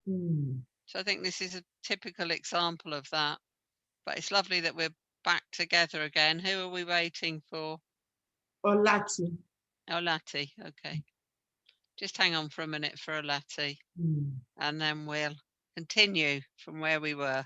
So I think this is a typical example of that. But it's lovely that we're back together again. Who are we waiting for? Olati. Oh, Lati. Okay. Just hang on for a minute for a Lati, and then we'll continue from where we were.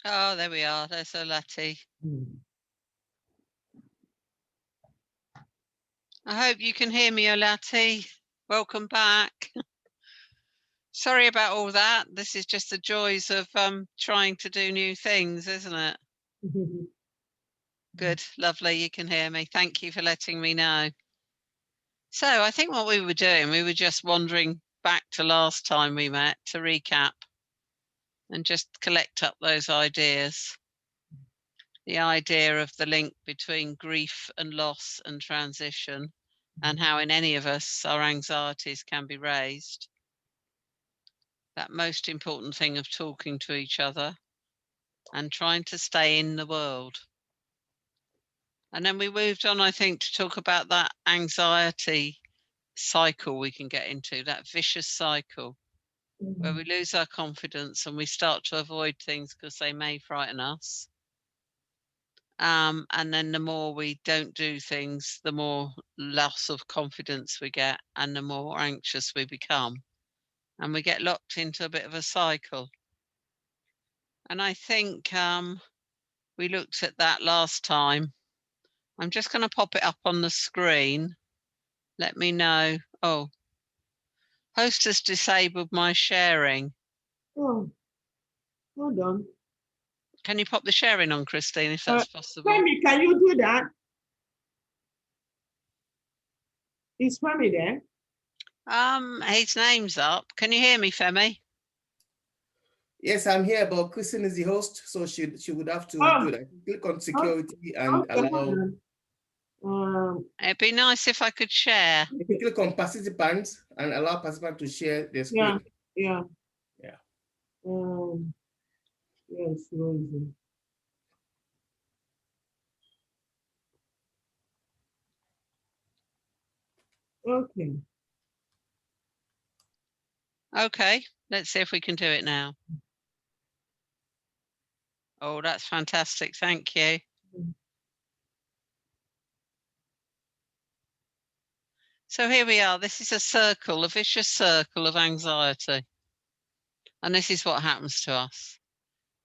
Oh, there we are. There's a Lati. I hope you can hear me, Olati. Welcome back. Sorry about all that. This is just the joys of trying to do new things, isn't it? Good, lovely. You can hear me. Thank you for letting me know. So I think what we were doing, we were just wandering back to last time we met to recap and just collect up those ideas. The idea of the link between grief and loss and transition, and how in any of us our anxieties can be raised. That most important thing of talking to each other and trying to stay in the world. And then we moved on, I think, to talk about that anxiety cycle we can get into, that vicious cycle where we lose our confidence and we start to avoid things because they may frighten us. And then the more we don't do things, the more loss of confidence we get and the more anxious we become. And we get locked into a bit of a cycle. And I think we looked at that last time. I'm just going to pop it up on the screen. Let me know. Oh, host has disabled my sharing. Oh, hold on. Can you pop the sharing on, Christine, if that's possible? Femi, can you do that? Is Femi there? His name's up. Can you hear me, Femi? Yes, I'm here, but Christine is the host, so she would have to do that. Click on security and allow. It'd be nice if I could share. You can click on participants and allow participants to share their screen. Yeah. Yes, Rosie. Okay. Okay, let's see if we can do it now. Oh, that's fantastic. Thank you. So here we are. This is a circle, a vicious circle of anxiety. And this is what happens to us.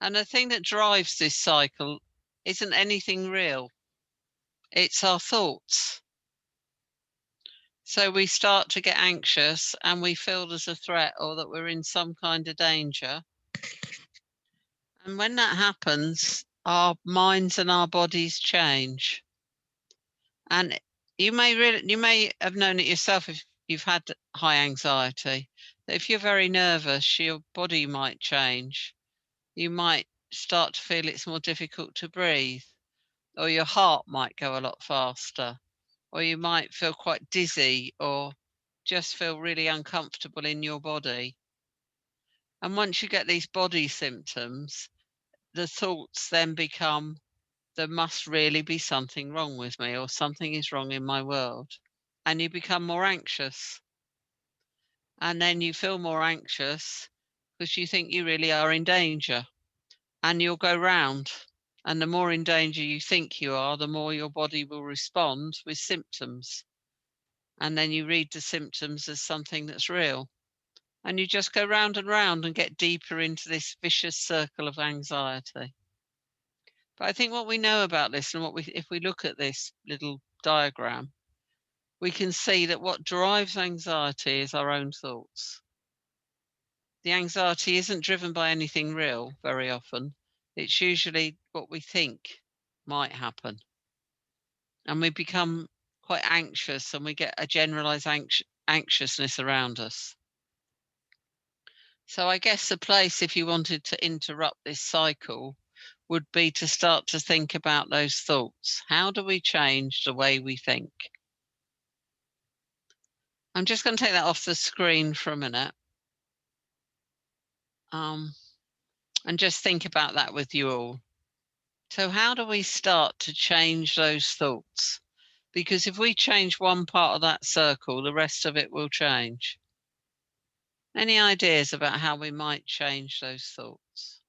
And the thing that drives this cycle isn't anything real. It's our thoughts. So we start to get anxious and we feel there's a threat or that we're in some kind of danger. And when that happens, our minds and our bodies change. And you may have known it yourself if you've had high anxiety, that if you're very nervous, your body might change. You might start to feel it's more difficult to breathe, or your heart might go a lot faster, or you might feel quite dizzy or just feel really uncomfortable in your body. And once you get these body symptoms, the thoughts then become, there must really be something wrong with me, or something is wrong in my world. And you become more anxious. And then you feel more anxious because you think you really are in danger. And you'll go round. And the more in danger you think you are, the more your body will respond with symptoms. And then you read the symptoms as something that's real. And you just go round and get deeper into this vicious circle of anxiety. But I think what we know about this, and if we look at this little diagram, we can see that what drives anxiety is our own thoughts. The anxiety isn't driven by anything real very often. It's usually what we think might happen. And we become quite anxious and we get a generalized anxiousness around us. So I guess the place, if you wanted to interrupt this cycle, would be to start to think about those thoughts. How do we change the way we think? I'm just going to take that off the screen for a minute. And just think about that with you all. So how do we start to change those thoughts? Because if we change one part of that circle, the rest of it will change. Any ideas about how we might change those thoughts?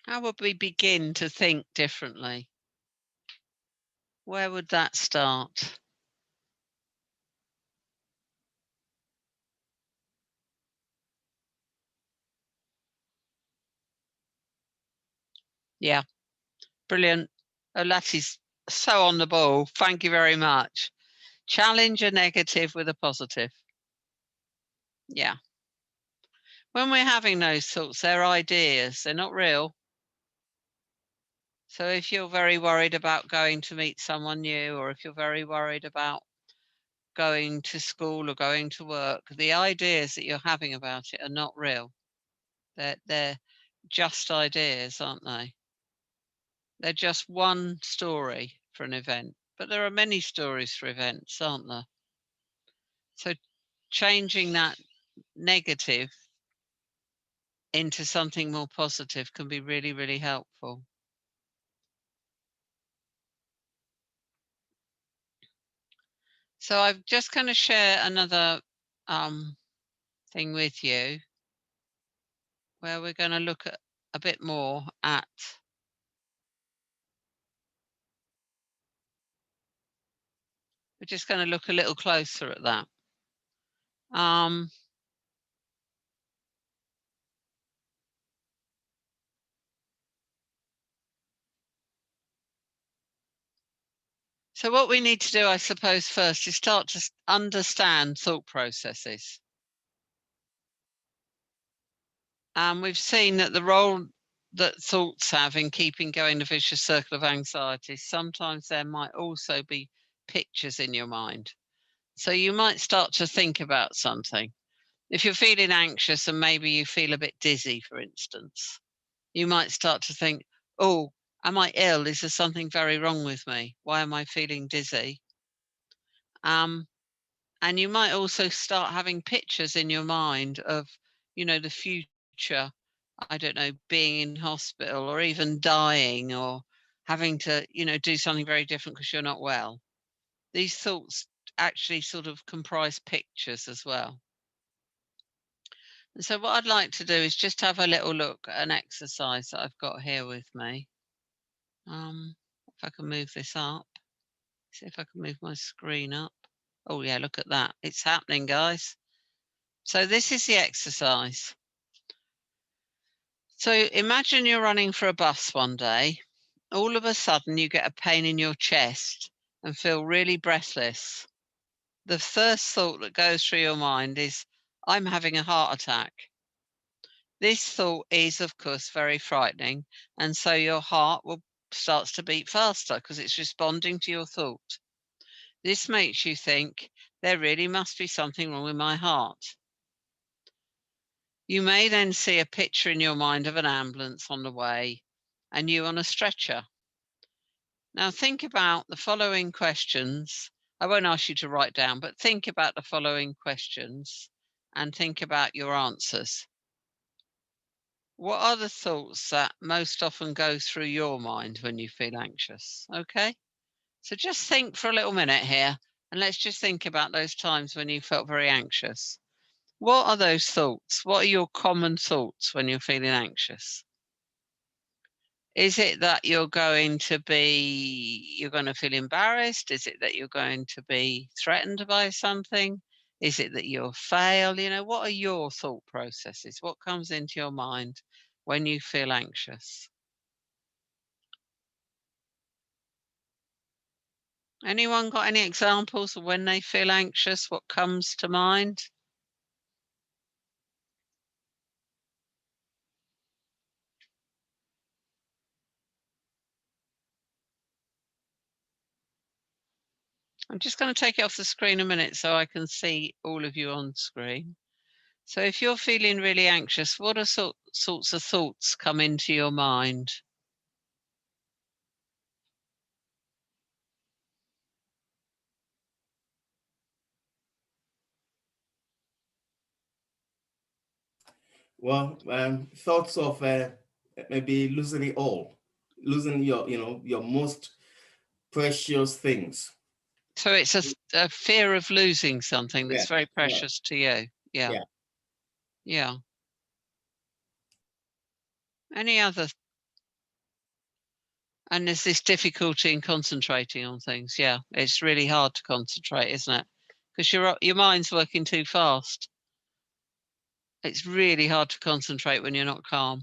How would we begin to think differently? Where would that start? Yeah, brilliant. Oh, Lattie's so on the ball. Thank you very much. Challenge a negative with a positive. Yeah. When we're having those thoughts, they're ideas, they're not real. So if you're very worried about going to meet someone new, or if you're very worried about going to school or going to work, the ideas that you're having about it are not real. They're just ideas, aren't they? They're just one story for an event, but there are many stories for events, aren't there? So changing that negative into something more positive can be really, really helpful. So I'm just going to share another thing with you where we're going to look at a bit more at we're just going to look a little closer at that. So what we need to do, I suppose, first is start to understand thought processes. We've seen that the role that thoughts have in keeping going the vicious circle of anxiety, sometimes there might also be pictures in your mind. So you might start to think about something. If you're feeling anxious and maybe you feel a bit dizzy, for instance, you might start to think, oh, am I ill? Is there something very wrong with me? Why am I feeling dizzy? And you might also start having pictures in your mind of, the future. I don't know, being in hospital or even dying or having to, do something very different because you're not well. These thoughts actually sort of comprise pictures as well. And so what I'd like to do is just have a little look at an exercise that I've got here with me. If I can move this up, see if I can move my screen up. Oh yeah, look at that. It's happening, guys. So this is the exercise. So imagine you're running for a bus one day. All of a sudden you get a pain in your chest and feel really breathless. The first thought that goes through your mind is, I'm having a heart attack. This thought is, of course, very frightening. And so your heart starts to beat faster because it's responding to your thought. This makes you think there really must be something wrong with my heart. You may then see a picture in your mind of an ambulance on the way and you on a stretcher. Now think about the following questions. I won't ask you to write down, but think about the following questions and think about your answers. What are the thoughts that most often go through your mind when you feel anxious? Okay, so just think for a little minute here and let's just think about those times when you felt very anxious. What are those thoughts? What are your common thoughts when you're feeling anxious? Is it that you're going to feel embarrassed? Is it that you're going to be threatened by something? Is it that you'll fail? What are your thought processes? What comes into your mind when you feel anxious? Anyone got any examples of when they feel anxious? What comes to mind? I'm just going to take it off the screen a minute so I can see all of you on screen. So if you're feeling really anxious, what are sorts of thoughts come into your mind? Well, thoughts of maybe losing it all, losing your most precious things. So it's a fear of losing something that's Yeah, very yeah, precious to you. Yeah. yeah. Yeah. Any other? And there's this difficulty in concentrating on things. Yeah, it's really hard to concentrate, isn't it? Because your mind's working too fast. It's really hard to concentrate when you're not calm.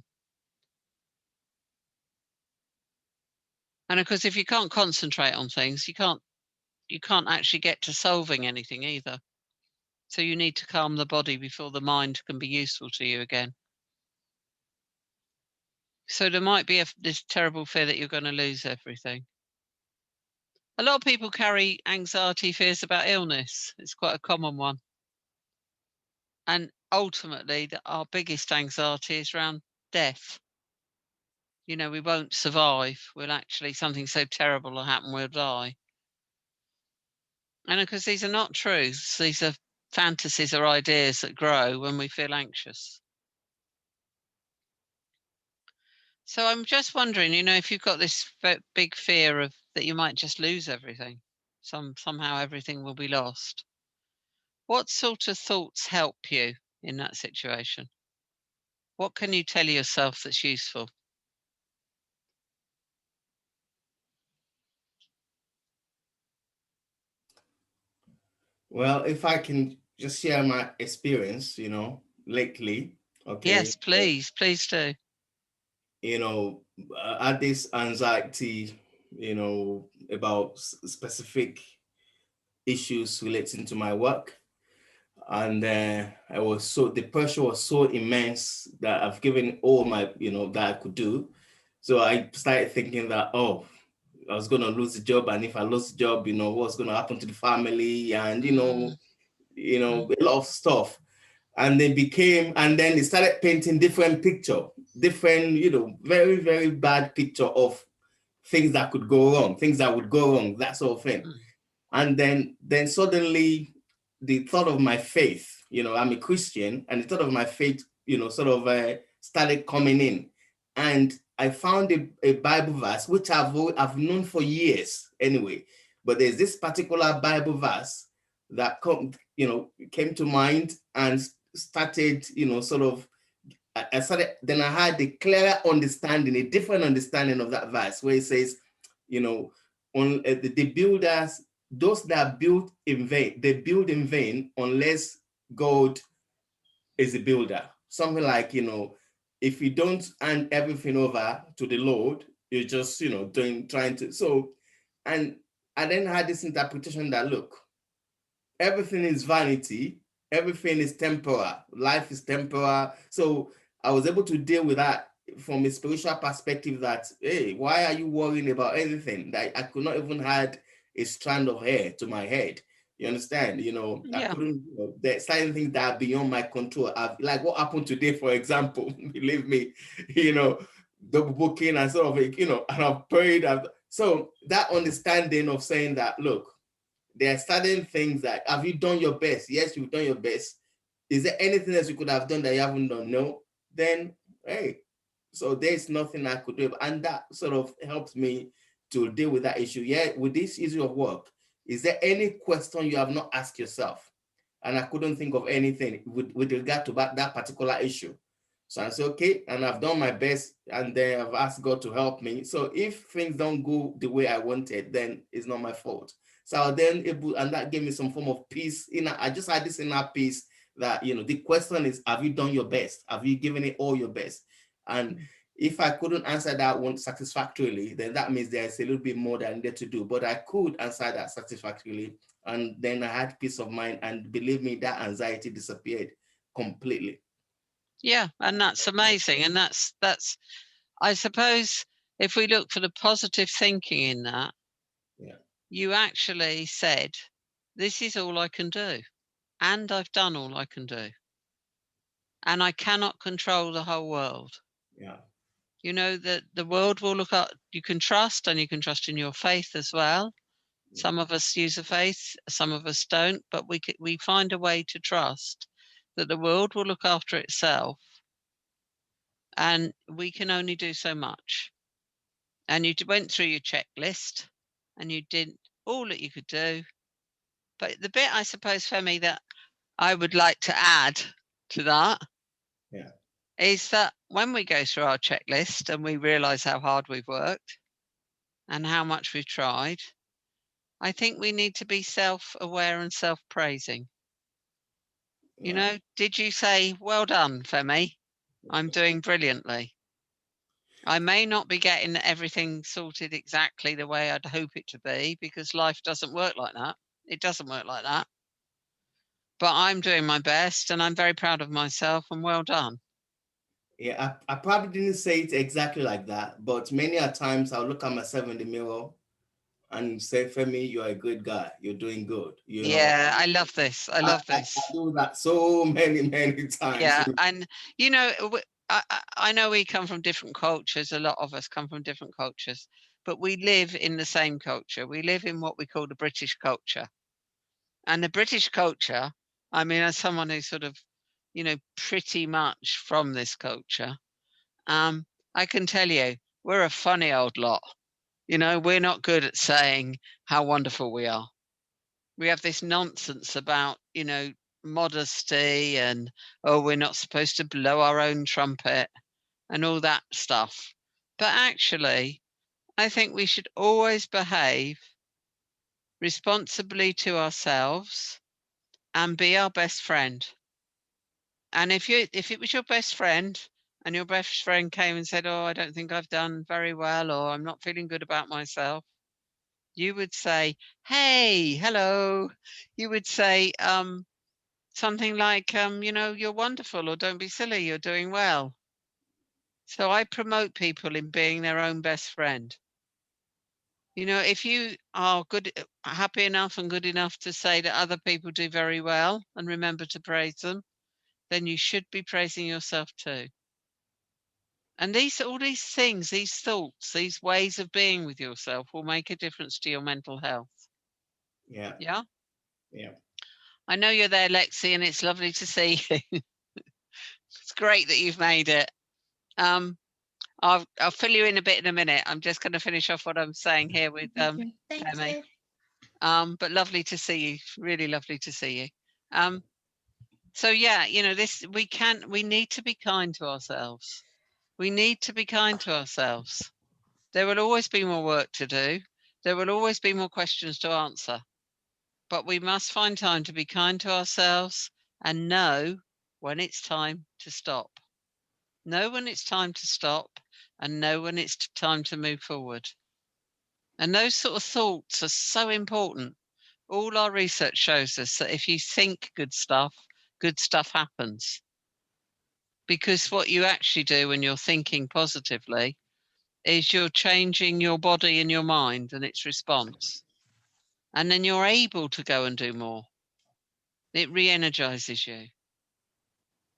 And of course, if you can't concentrate on things, you can't actually get to solving anything either. So you need to calm the body before the mind can be useful to you again. So there might be this terrible fear that you're going to lose everything. A lot of people carry anxiety fears about illness. It's quite a common one. And ultimately, our biggest anxiety is around death. You know, we won't survive. We'll actually, something so terrible will happen, we'll die. And of course, these are not truths. These are fantasies or ideas that grow when we feel anxious. So I'm just wondering, if you've got this big fear of that you might just lose everything, somehow everything will be lost. What sort of thoughts help you in that situation? What can you tell yourself that's useful? Well, if I can just share my experience, lately, okay, Yes, please do. I had this anxiety, about specific issues relating to my work. And the pressure was so immense that I've given all my, that I could do. So I started thinking that, oh, I was going to lose the job. And if I lose the job, what's going to happen to the family? And, a lot of stuff. And then it started painting different picture, different, very, very bad picture of things that could go wrong, things that would go wrong, that sort of thing. And then suddenly the thought of my faith, I'm a Christian, and the thought of my faith, sort of started coming in. And I found a Bible verse, which I've known for years anyway. But there's this particular Bible verse that came to mind and started, sort of, then I had a clearer understanding, a different understanding of that verse where it says, on the builders, those that build in vain, they build in vain unless God is a builder. Something like, if you don't hand everything over to the Lord, you're just, trying to. So, and I then had this interpretation that, look, everything is vanity, everything is temporal, life is temporal. So I was able to deal with that from a spiritual perspective that, hey, why are you worrying about anything? That I could not even add a strand of hair to my head. You understand? I couldn't, there's certain things that are beyond my control. Like what happened today, for example, believe me, double booking and sort of, and I've prayed. So that understanding of saying that, look, there are certain things that, have you done your best? Yes, you've done your best. Is there anything else you could have done that you haven't done? No. Then, hey, so there's nothing I could do. And that sort of helps me to deal with that issue. Yeah, with this issue of work, is there any question you have not asked yourself? And I couldn't think of anything with regard to that particular issue. So I said, okay, and I've done my best, and then I've asked God to help me. So if things don't go the way I wanted, then it's not my fault. So I was then able, and that gave me some form of peace. I just had this inner peace that, the question is, have you done your best? Have you given it all your best? And if I couldn't answer that one satisfactorily, then that means there's a little bit more that I needed to do. But I could answer that satisfactorily. And then I had peace of mind. And believe me, that anxiety disappeared completely. Yeah, and that's amazing. And that's I suppose if we look for the positive thinking in that, you actually said, this is all I can do. And I've done all I can do. And I cannot control the whole world. Yeah. You know that the world will look up, you can trust, and you can trust in your faith as well. Some of us use a faith, some of us don't, but we find a way to trust that the world will look after itself, and we can only do so much. And you went through your checklist and you did all that you could do. But the bit, I suppose, Femi, that I would like to add to that Yeah. is that when we go through our checklist and we realize how hard we've worked and how much we've tried, I think we need to be self-aware and self-praising. You Yeah. know, did you say, well done, Femi? I'm doing brilliantly. I may not be getting everything sorted exactly the way I'd hope it to be, because life doesn't work like that. It doesn't work like that. But I'm doing my best and I'm very proud of myself, and well done. Yeah, I probably didn't say it exactly like that, but many a times I'll look at myself in the mirror and say, Femi, you're a good guy. You're doing good. You know, Yeah, I love this. I love I this. do that so many times. Yeah, and you know, I know we come from different cultures. A lot of us come from different cultures, but we live in the same culture. We live in what we call the British culture. And the British culture, I mean, as someone who's sort of, you know, pretty much from this culture, I can tell you, we're a funny old lot. You know, we're not good at saying how wonderful we are. We have this nonsense about, you know, modesty and, oh, we're not supposed to blow our own trumpet and all that stuff. But actually, I think we should always behave responsibly to ourselves and be our best friend. And if it was your best friend and your best friend came and said, "Oh, I don't think I've done very well, or I'm not feeling good about myself," you would say, "Hey, hello." You would say something like, you know, "You're wonderful," or "Don't be silly, you're doing well." So I promote people in being their own best friend. You know, if you are good, happy enough and good enough to say that other people do very well and remember to praise them, then you should be praising yourself too. And all these things, these thoughts, these ways of being with yourself will make a difference to your mental health. Yeah, Yeah. yeah. I know you're there, Lexi, and it's lovely to see you. It's great that you've made it. I'll fill you in a bit in a minute. I'm just going to finish off what I'm saying here with Thank Emmy. you. But lovely to see you. Really lovely to see you. So yeah, you know, we need to be kind to ourselves. We need to be kind to ourselves. There will always be more work to do. There will always be more questions to answer. But we must find time to be kind to ourselves and know when it's time to stop. Know when it's time to stop and know when it's time to move forward. And those sort of thoughts are so important. All our research shows us that if you think good stuff happens. Because what you actually do when you're thinking positively is you're changing your body and your mind and its response. And then you're able to go and do more. It re-energizes you.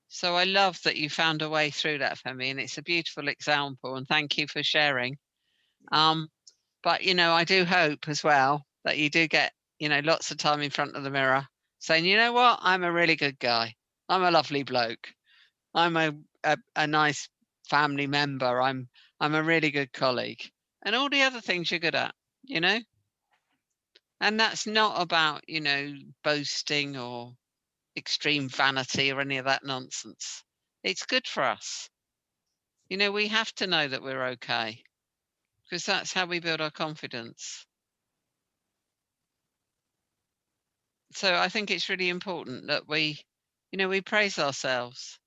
So I love that you found a way through that, Femi, and it's a beautiful example. And thank you for sharing. But you know, I do hope as well that you do get, you know, lots of time in front of the mirror saying, you know what, I'm a really good guy. I'm a lovely bloke. I'm a nice family member. I'm a really good colleague. And all the other things you're good at, you know? And that's not about, you know, boasting or extreme vanity or any of that nonsense. It's good for us. You know, we have to know that we're okay because that's how we build our confidence. So I think it's really important that we, you know, we praise ourselves.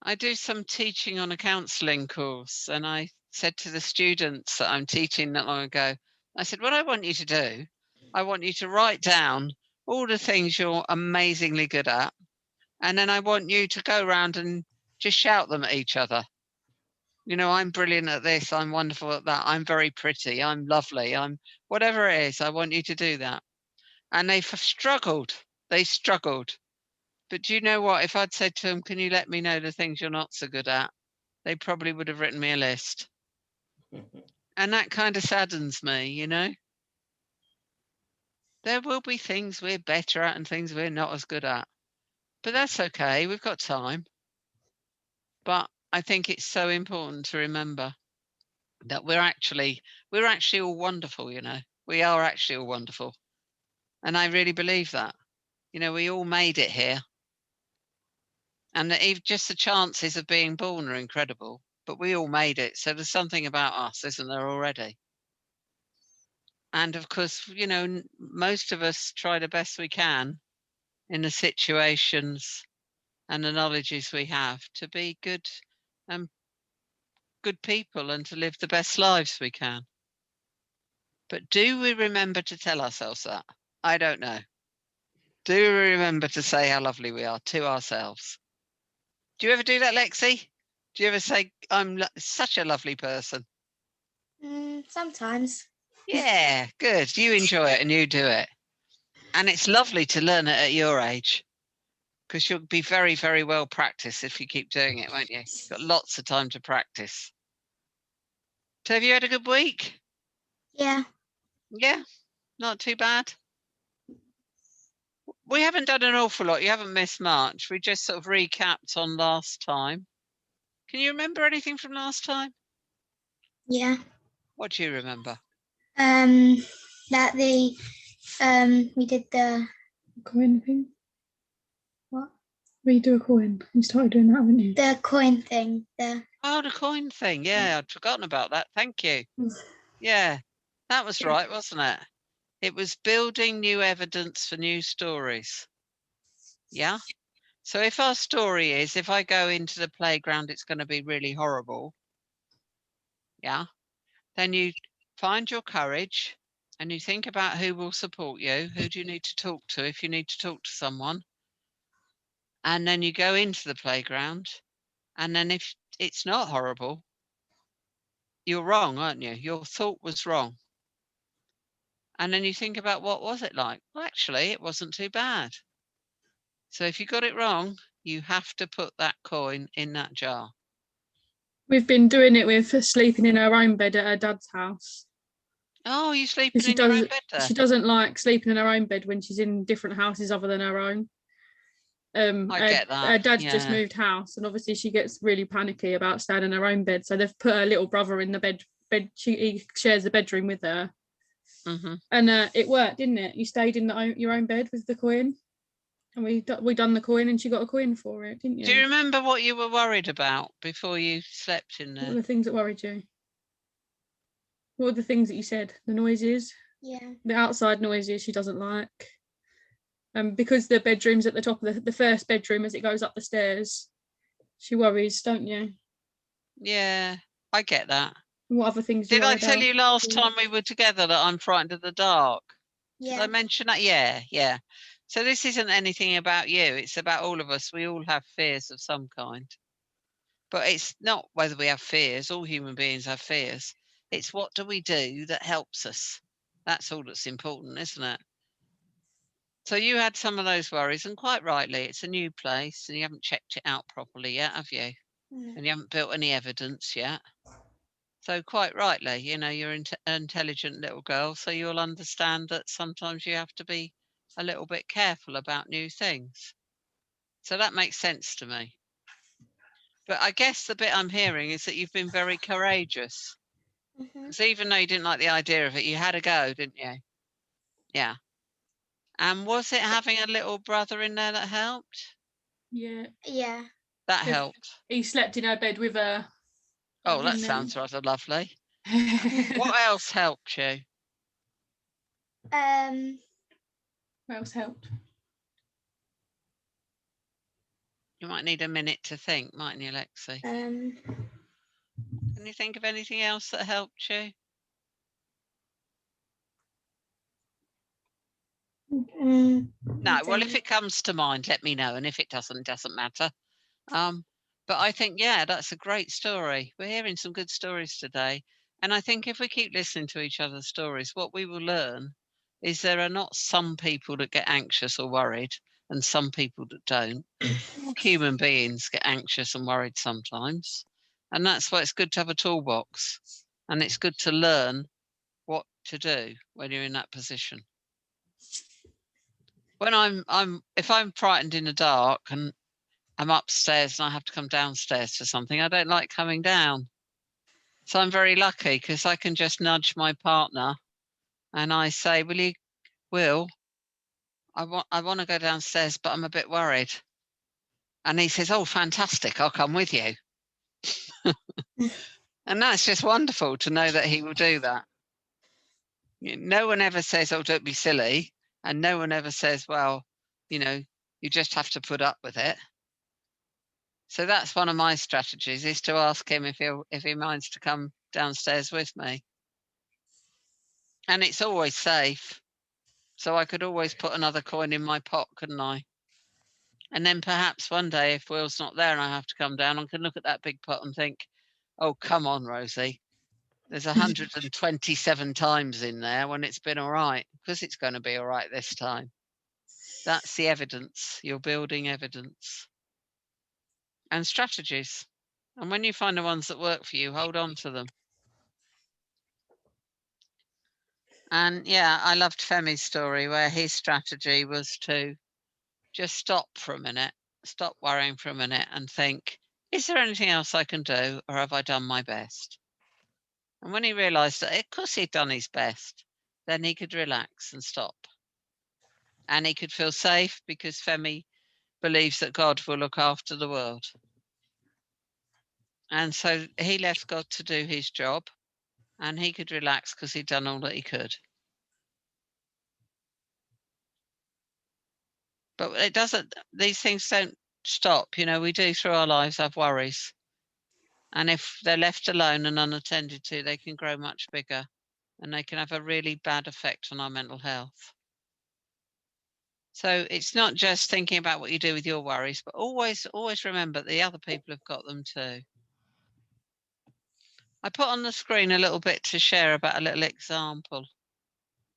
I do some teaching on a counselling course, and I said to the students that I'm teaching not long ago, I said, what I want you to do, I want you to write down all the things you're amazingly good at. And then I want you to go around and just shout them at each other. You know, I'm brilliant at this. I'm wonderful at that. I'm very pretty. I'm lovely. I'm whatever it is. I want you to do that. And they've struggled. They struggled. But do you know what? If I'd said to them, can you let me know the things you're not so good at? They probably would have written me a list. And that kind of saddens me, you know? There will be things we're better at and things we're not as good at. But that's okay. We've got time. But I think it's so important to remember that we're actually all wonderful, you know. We are actually all wonderful. And I really believe that. You know, we all made it here. And that even just the chances of being born are incredible. But we all made it. So there's something about us, isn't there, already? And of course, you know, most of us try the best we can in the situations and the knowledges we have to be good people and to live the best lives we can. But do we remember to tell ourselves that? I don't know. Do we remember to say how lovely we are to ourselves? Do you ever do that, Lexi? Do you ever say, I'm such a lovely person? Sometimes. Yeah, good. You enjoy it and you do it. And it's lovely to learn it at your age because you'll be very, very well practiced if you keep doing it, won't you? You've got lots of time to practice. So have you had a good week? Yeah. Yeah, not too bad. We haven't done an awful lot. You haven't missed much. We just sort of recapped on last time. Can you remember anything from last time? Yeah. What do you remember? That we did the coin thing. what? Redo a coin. You started doing that, haven't you? The coin thing. The coin thing. Yeah, I'd forgotten about that. Thank you. Yeah, that was right, wasn't it? It was building new evidence for new stories. Yeah. So if our story is, if I go into the playground, it's going to be really horrible. Yeah. Then you find your courage and you think about who will support you. Who do you need to talk to if you need to talk to someone? And then you go into the playground. And then if it's not horrible, you're wrong, aren't you? Your thought was wrong. And then you think about what was it like? Well, actually, it wasn't too bad. So if you got it wrong, you have to put that coin in that jar. We've been doing it with sleeping in her own bed at her dad's house. Oh, you sleeping in your own bed there? She doesn't like sleeping in her own bed when she's in different houses other than her own. I get that. Her dad's just moved house, and obviously she gets really panicky about staying in her own bed. So they've put her little brother in the bed. He shares the bedroom with her, and it worked, didn't it? You stayed in your own bed with the coin, and we done the coin, and she got a coin for it, didn't you? Do you remember what you were worried about before you slept in there? What were the things that worried you? What were the things that you said? The noises? Yeah. The outside noises she doesn't like. Because the bedroom's at the top of the first bedroom as it goes up the stairs, she worries, don't you? Yeah, I get that. What other things did I tell you last time we were together that I'm frightened of the dark? Yeah. Did I mention that? Yeah. So this isn't anything about you. It's about all of us. We all have fears of some kind. But it's not whether we have fears. All human beings have fears. It's what do we do that helps us? That's all that's important, isn't it? So you had some of those worries, and quite rightly. It's a new place, and you haven't checked it out properly yet, have you? No. And you haven't built any evidence yet. So quite rightly, you know, you're an intelligent little girl, so you'll understand that sometimes you have to be a little bit careful about new things. So that makes sense to me. But I guess the bit I'm hearing is that you've been very courageous. Because even though you didn't like the idea of it, you had a go, didn't you? Yeah. And was it having a little brother in there that helped? Yeah. Yeah. That helped. He slept in her bed with her. Oh, that sounds rather lovely. What else helped you? What else helped? You might need a minute to think, mightn't you, Lexi? Can you think of anything else that helped you? No, well, if it comes to mind, let me know. And if it doesn't matter. But I think, yeah, that's a great story. We're hearing some good stories today. And I think if we keep listening to each other's stories, what we will learn is there are not some people that get anxious or worried and some people that don't. All human beings get anxious and worried sometimes. And that's why it's good to have a toolbox. And it's good to learn what to do when you're in that position. When if I'm frightened in the dark and I'm upstairs and I have to come downstairs to something, I don't like coming down. So I'm very lucky because I can just nudge my partner and I say, Will, I want to go downstairs, but I'm a bit worried. And he says, oh, fantastic, I'll come with you. And that's just wonderful to know that he will do that. No one ever says, oh, don't be silly. And no one ever says, well, you just have to put up with it. So that's one of my strategies, is to ask him if he minds to come downstairs with me. And it's always safe. So I could always put another coin in my pot, couldn't I? And then perhaps one day, if Will's not there and I have to come down, I can look at that big pot and think, oh, come on, Rosie. There's 127 times in there when it's been all right, because it's going to be all right this time. That's the evidence. You're building evidence and strategies. And when you find the ones that work for you, hold on to them. And yeah, I loved Femi's story where his strategy was to just stop for a minute, stop worrying for a minute and think, is there anything else I can do, or have I done my best? And when he realized that, of course, he'd done his best, then he could relax and stop. And he could feel safe because Femi believes that God will look after the world. And so he left God to do his job and he could relax because he'd done all that he could. But it doesn't, these things don't stop. We do through our lives have worries. And if they're left alone and unattended to, they can grow much bigger and they can have a really bad effect on our mental health. So it's not just thinking about what you do with your worries, but always remember the other people have got them too. I put on the screen a little bit to share about a little example.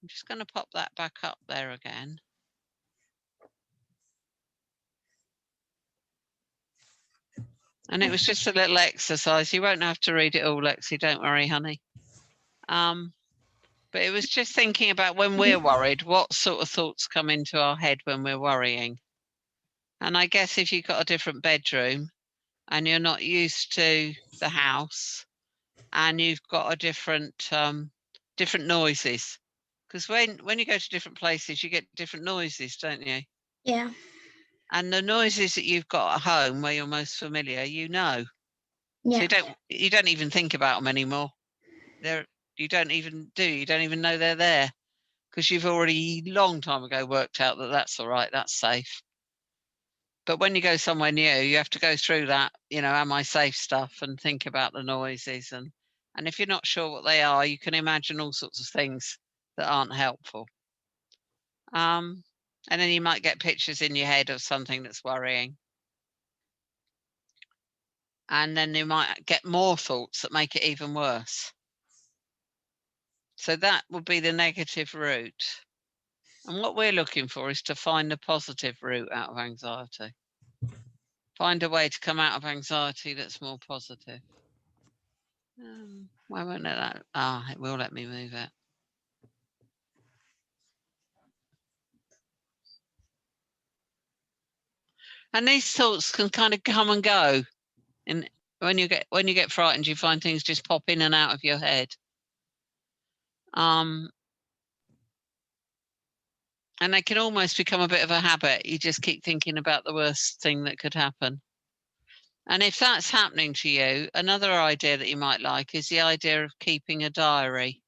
I'm just going to pop that back up there again. And it was just a little exercise. You won't have to read it all, Lexi, don't worry, honey. But it was just thinking about when we're worried, what sort of thoughts come into our head when we're worrying. And I guess if you've got a different bedroom and you're not used to the house and you've got a different noises, because when you go to different places, you get different noises, don't you? Yeah. And the noises that you've got at home where you're most familiar, Yeah. So you don't even think about them anymore. You don't even know they're there because you've already long time ago worked out that that's all right, that's safe. But when you go somewhere new, you have to go through that, am I safe stuff and think about the noises. And if you're not sure what they are, you can imagine all sorts of things that aren't helpful. And then you might get pictures in your head of something that's worrying. And then you might get more thoughts that make it even worse. So that would be the negative route. And what we're looking for is to find a positive route out of anxiety. Find a way to come out of anxiety that's more positive. Why won't it? It will let me move it. And these thoughts can kind of come and go. And when you get frightened, you find things just pop in and out of your head. And they can almost become a bit of a habit. You just keep thinking about the worst thing that could happen. And if that's happening to you, another idea that you might like is the idea of keeping a diary.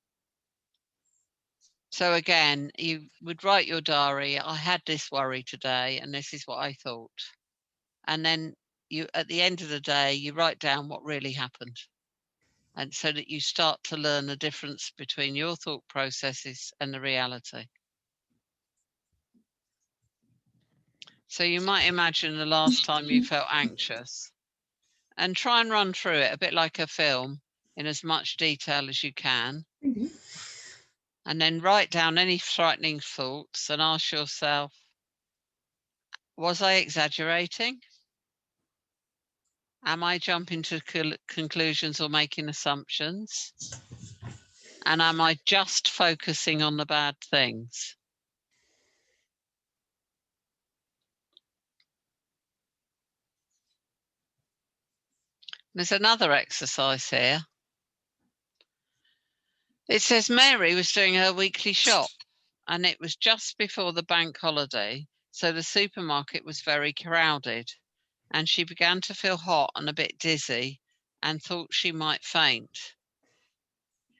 So again, you would write your diary, I had this worry today and this is what I thought. And then at the end of the day, you write down what really happened. And so that you start to learn the difference between your thought processes and the reality. So you might imagine the last time you felt anxious and try and run through it a bit like a film in as much detail as you can. And then write down any frightening thoughts and ask yourself, was I exaggerating? Am I jumping to conclusions or making assumptions? And am I just focusing on the bad things? There's another exercise here. It says Mary was doing her weekly shop and it was just before the bank holiday, so the supermarket was very crowded and she began to feel hot and a bit dizzy and thought she might faint.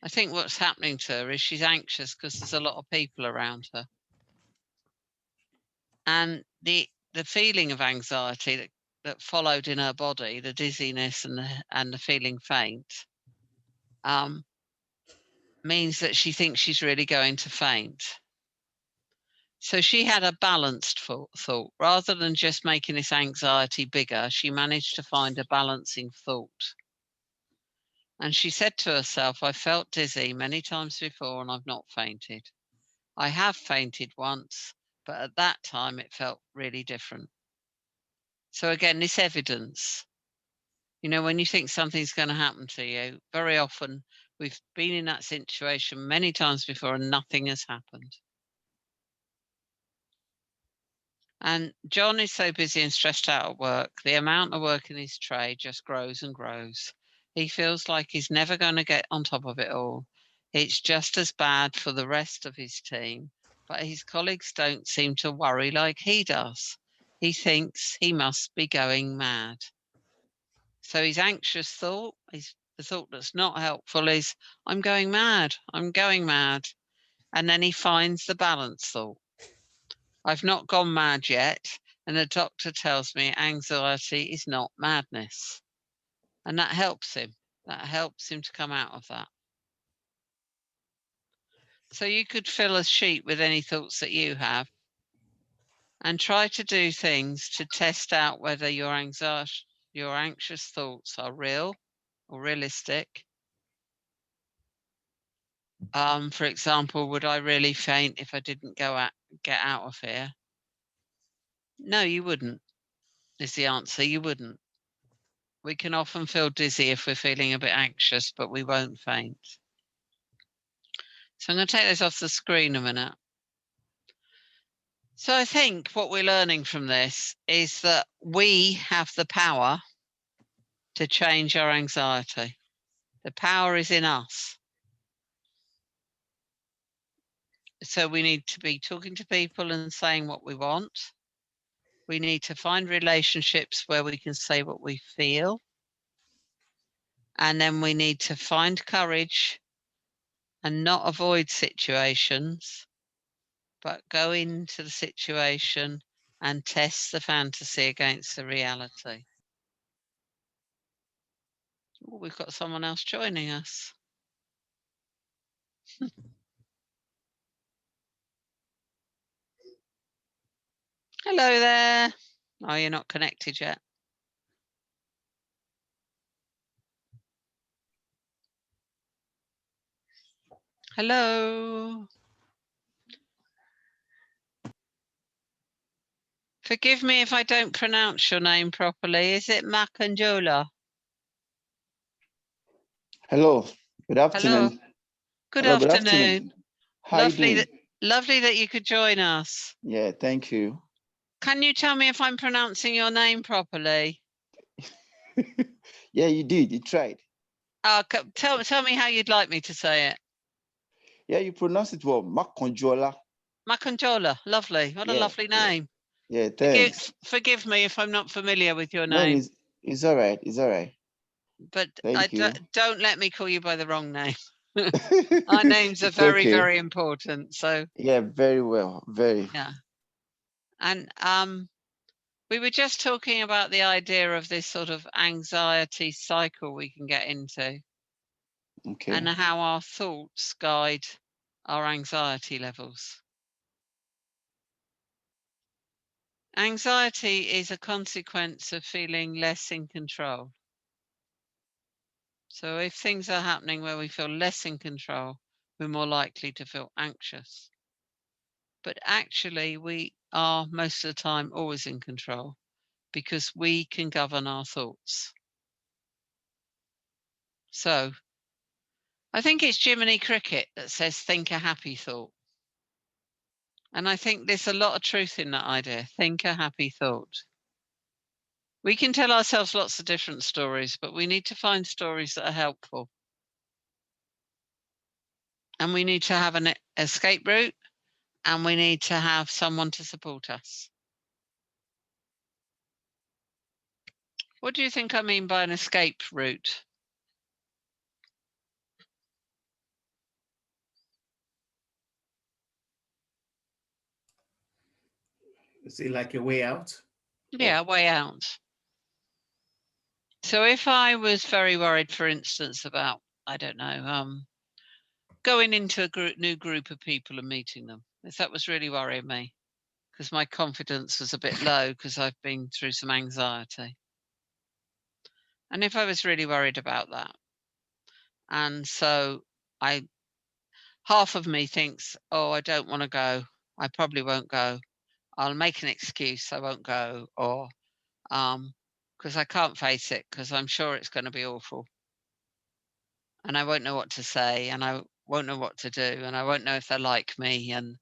I think what's happening to her is she's anxious because there's a lot of people around her. And the feeling of anxiety that followed in her body, the dizziness and the feeling faint, means that she thinks she's really going to faint. So she had a balanced thought. Rather than just making this anxiety bigger, she managed to find a balancing thought. And she said to herself, I felt dizzy many times before and I've not fainted. I have fainted once, but at that time it felt really different. So again, this evidence, when you think something's going to happen to you, very often we've been in that situation many times before and nothing has happened. And John is so busy and stressed out at work, the amount of work in his trade just grows and grows. He feels like he's never going to get on top of it all. It's just as bad for the rest of his team, but his colleagues don't seem to worry like he does. He thinks he must be going mad. So his anxious thought, the thought that's not helpful is, I'm going mad, I'm going mad. And then he finds the balance thought. I've not gone mad yet, and the doctor tells me anxiety is not madness. And that helps him. That helps him to come out of that. So you could fill a sheet with any thoughts that you have and try to do things to test out whether your anxious thoughts are real or realistic. For example, would I really faint if I didn't get out of here? No, you wouldn't, is the answer. You wouldn't. We can often feel dizzy if we're feeling a bit anxious, but we won't faint. So I'm going to take this off the screen a minute. So I think what we're learning from this is that we have the power to change our anxiety. The power is in us. So we need to be talking to people and saying what we want. We need to find relationships where we can say what we feel. And then we need to find courage and not avoid situations, but go into the situation and test the fantasy against the reality. Oh, we've got someone else joining us. Hello there. Oh, you're not connected yet. Hello. Forgive me if I don't pronounce your name properly. Is it Makanjola? Hello. Good afternoon. Hello. Good Hello, afternoon. How are you doing? Lovely that you could join us. Yeah, thank you. Can you tell me if I'm pronouncing your name properly? Yeah, you did. You tried. Tell me how you'd like me to say it. Yeah, you pronounced it well. Makonjola. Makanjola. Lovely. What a lovely name. Yeah, thanks. Forgive me if I'm not familiar with your No, name. it's all right. It's all right. But Thank you. don't let me call you by the wrong name. Our names are It's very, okay. very important. So yeah, very well. Very. yeah. And we were just talking about the idea of this sort of anxiety cycle we can get into. Okay. And how our thoughts guide our anxiety levels. Anxiety is a consequence of feeling less in control. So if things are happening where we feel less in control, we're more likely to feel anxious. But actually, we are most of the time always in control because we can govern our thoughts. So I think it's Jiminy Cricket that says, think a happy thought. And I think there's a lot of truth in that idea. Think a happy thought. We can tell ourselves lots of different stories, but we need to find stories that are helpful. And we need to have an escape route, and we need to have someone to support us. What do you think I mean by an escape route? Is it like a way out? Yeah, way out. So if I was very worried, for instance, about, I don't know, going into a new group of people and meeting them, if that was really worrying me, because my confidence was a bit low because I've been through some anxiety. And if I was really worried about that, and so half of me thinks, oh, I don't want to go. I probably won't go. I'll make an excuse. I won't go, or because I can't face it because I'm sure it's going to be awful. And I won't know what to say, and I won't know what to do, and I won't know if they like me, and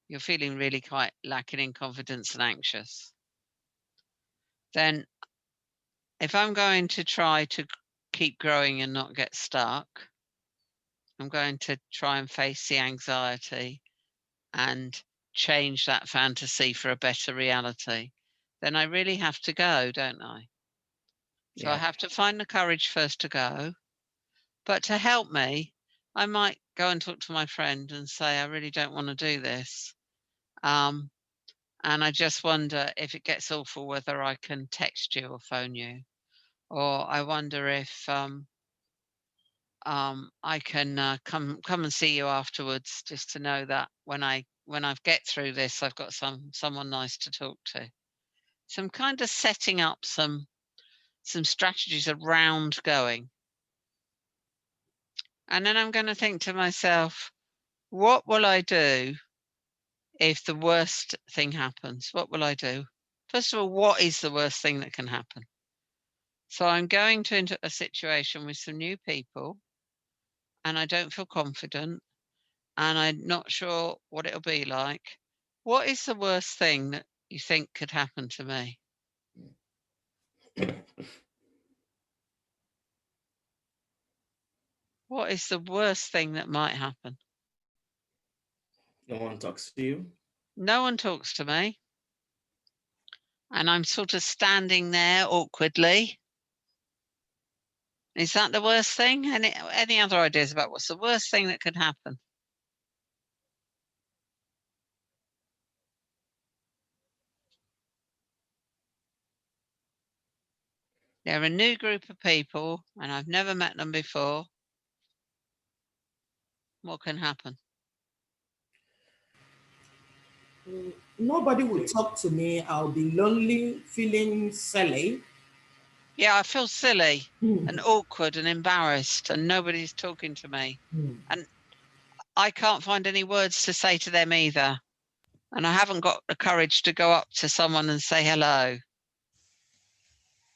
you're feeling really quite lacking in confidence and anxious. Then if I'm going to try to keep growing and not get stuck, I'm going to try and face the anxiety and change that fantasy for a better reality. Then I really have to go, don't I? So I have to find the courage first to go. But to help me, I might go and talk to my friend and say, I really don't want to do this. And I just wonder if it gets awful, whether I can text you or phone you. Or I wonder if I can come and see you afterwards, just to know that when I get through this, I've got someone nice to talk to. So I'm kind of setting up some strategies around going. And then I'm going to think to myself, what will I do if the worst thing happens? What will I do? First of all, what is the worst thing that can happen? So I'm going into a situation with some new people and I don't feel confident and I'm not sure what it'll be like. What is the worst thing that you think could happen to me? What is the worst thing that might happen? No one talks to you. No one talks to me. And I'm sort of standing there awkwardly. Is that the worst thing? Any other ideas about what's the worst thing that could happen? They're a new group of people and I've never met them before. What can happen? Nobody will talk to me. I'll be lonely, feeling silly. Yeah, I feel silly Hmm. and awkward and embarrassed and nobody's talking to me. Hmm. And I can't find any words to say to them either. And I haven't got the courage to go up to someone and say hello.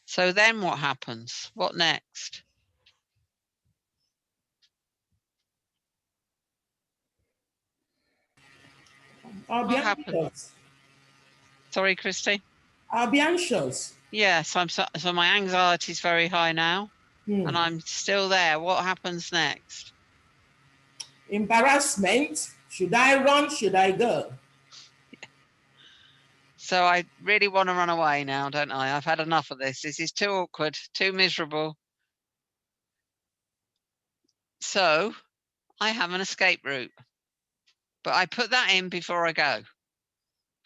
So then what happens? What next? I'll be What happens? anxious. Sorry, Christy? I'll be anxious. Yes, so my anxiety is very high now Hmm. and I'm still there. What happens next? Embarrassment. Should I run? Should I go? So I really want to run away now, don't I? I've had enough of this. This is too awkward, too miserable. So I have an escape route, but I put that in before I go.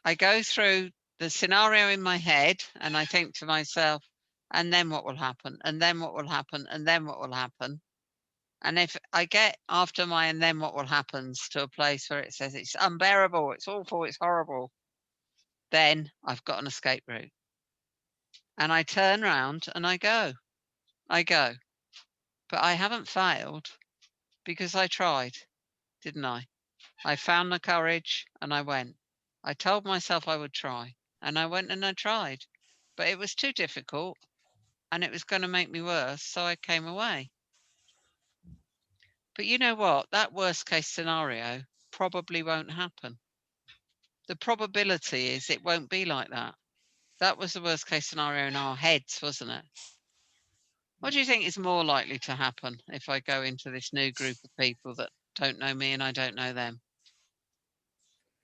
I go through the scenario in my head and I think to myself, and then what will happen? And then what will happen? And then what will happen? And if I get after my and then what will happen to a place where it says it's unbearable, it's awful, it's horrible, then I've got an escape route. And I turn around and I go. But I haven't failed because I tried, didn't I? I found the courage and I went. I told myself I would try, and I went and I tried. But it was too difficult and it was going to make me worse, so I came away. But you know what? That worst case scenario probably won't happen. The probability is it won't be like that. That was the worst case scenario in our heads, wasn't it? What do you think is more likely to happen if I go into this new group of people that don't know me and I don't know them?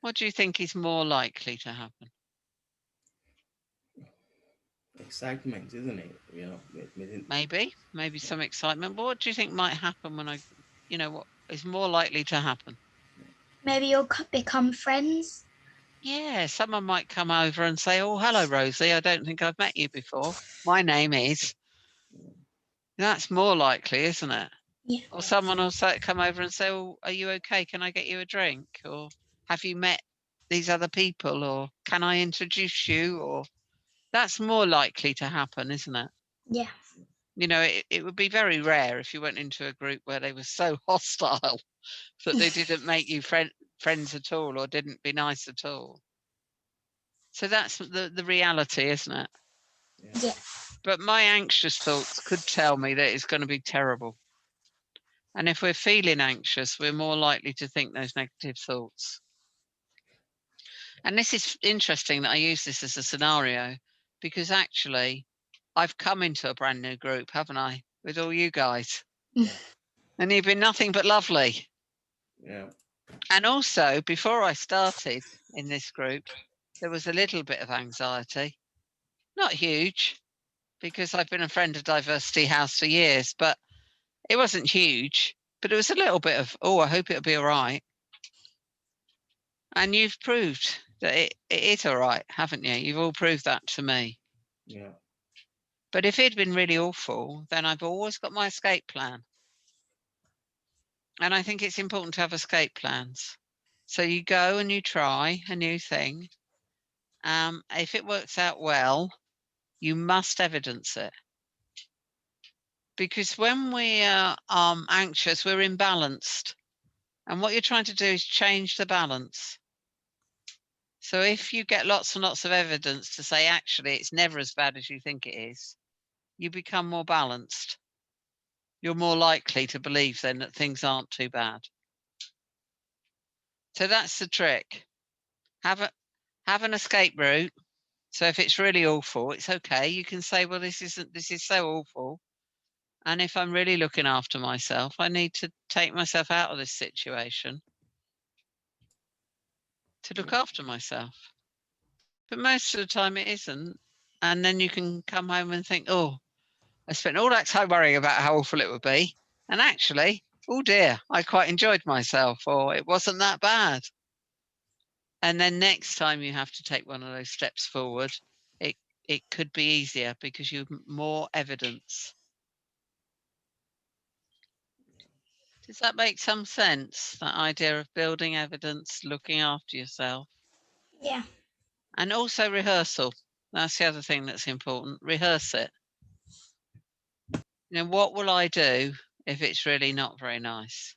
What do you think is more likely to happen? Excitement, isn't it? Maybe some excitement. But what do you think might happen when what is more likely to happen? Maybe you'll become friends. Yeah, someone might come over and say, "Oh, hello, Rosie. I don't think I've met you before. My name is." That's more likely, isn't it? Yeah. Or someone will come over and say, "Oh, are you okay? Can I get you a drink?" Or have you met these other people? Or can I introduce you? Or that's more likely to happen, isn't it? Yeah. It would be very rare if you went into a group where they were so hostile that they didn't make you friends at all or didn't be nice at all. So that's the reality, isn't it? Yeah. But my anxious thoughts could tell me that it's going to be terrible. And if we're feeling anxious, we're more likely to think those negative thoughts. And this is interesting that I use this as a scenario because actually I've come into a brand new group, haven't I, with all you guys? And you've been nothing but lovely. Yeah. And also, before I started in this group, there was a little bit of anxiety. Not huge, because I've been a friend of Diversity House for years, but it wasn't huge. But it was a little bit of, oh, I hope it'll be all right. And you've proved that it is all right, haven't you? You've all proved that to me. Yeah. But if it'd been really awful, then I've always got my escape plan. And I think it's important to have escape plans. So you go and you try a new thing. If it works out well, you must evidence it. Because when we are anxious, we're imbalanced. And what you're trying to do is change the balance. So if you get lots and lots of evidence to say, actually, it's never as bad as you think it is, you become more balanced. You're more likely to believe then that things aren't too bad. So that's the trick. Have an escape route. So if it's really awful, it's okay. You can say, well, this is so awful. And if I'm really looking after myself, I need to take myself out of this situation to look after myself. But most of the time it isn't. And then you can come home and think, oh, I spent all that time worrying about how awful it would be. And actually, oh dear, I quite enjoyed myself, or it wasn't that bad. And then next time you have to take one of those steps forward, it could be easier because you have more evidence. Does that make some sense? That idea of building evidence, looking after yourself? Yeah. And also rehearsal. That's the other thing that's important. Rehearse it. What will I do if it's really not very nice?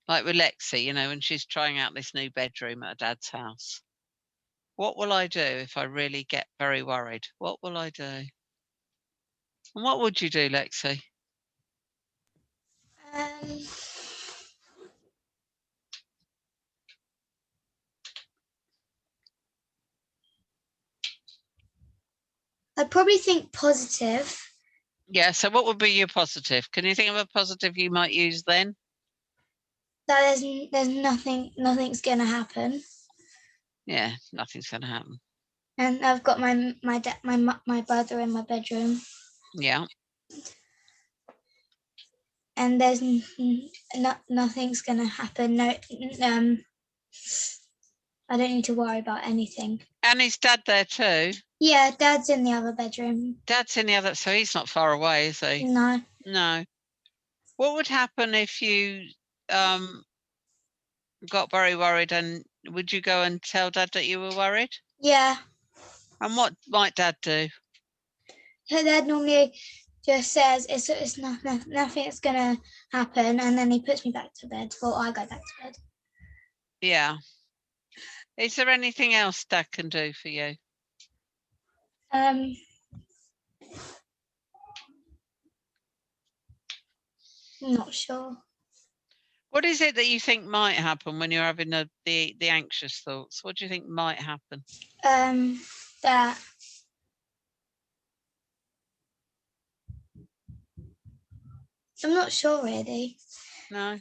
Like with Lexi, when she's trying out this new bedroom at her dad's house. What will I do if I really get very worried? What will I do? And what would you do, Lexi? I'd probably think positive. Yeah, so what would be your positive? Can you think of a positive you might use then? That there's nothing's gonna happen. Yeah, nothing's going to happen. And I've got my brother in my bedroom. Yeah. And there's nothing's gonna happen. No, I don't need to worry about anything. And is Dad there too? Yeah, Dad's in the other bedroom. Dad's in the other, so he's not far away, is he? No. No. What would happen if you got very worried, and would you go and tell Dad that you were worried? Yeah. And what might Dad do? Dad normally just says it's nothing's gonna happen, and then he puts me back to bed. Well, I go back to bed. Yeah. Is there anything else Dad can do for you? Not sure. What is it that you think might happen when you're having the anxious thoughts? What do you think might happen? That I'm not sure really. No.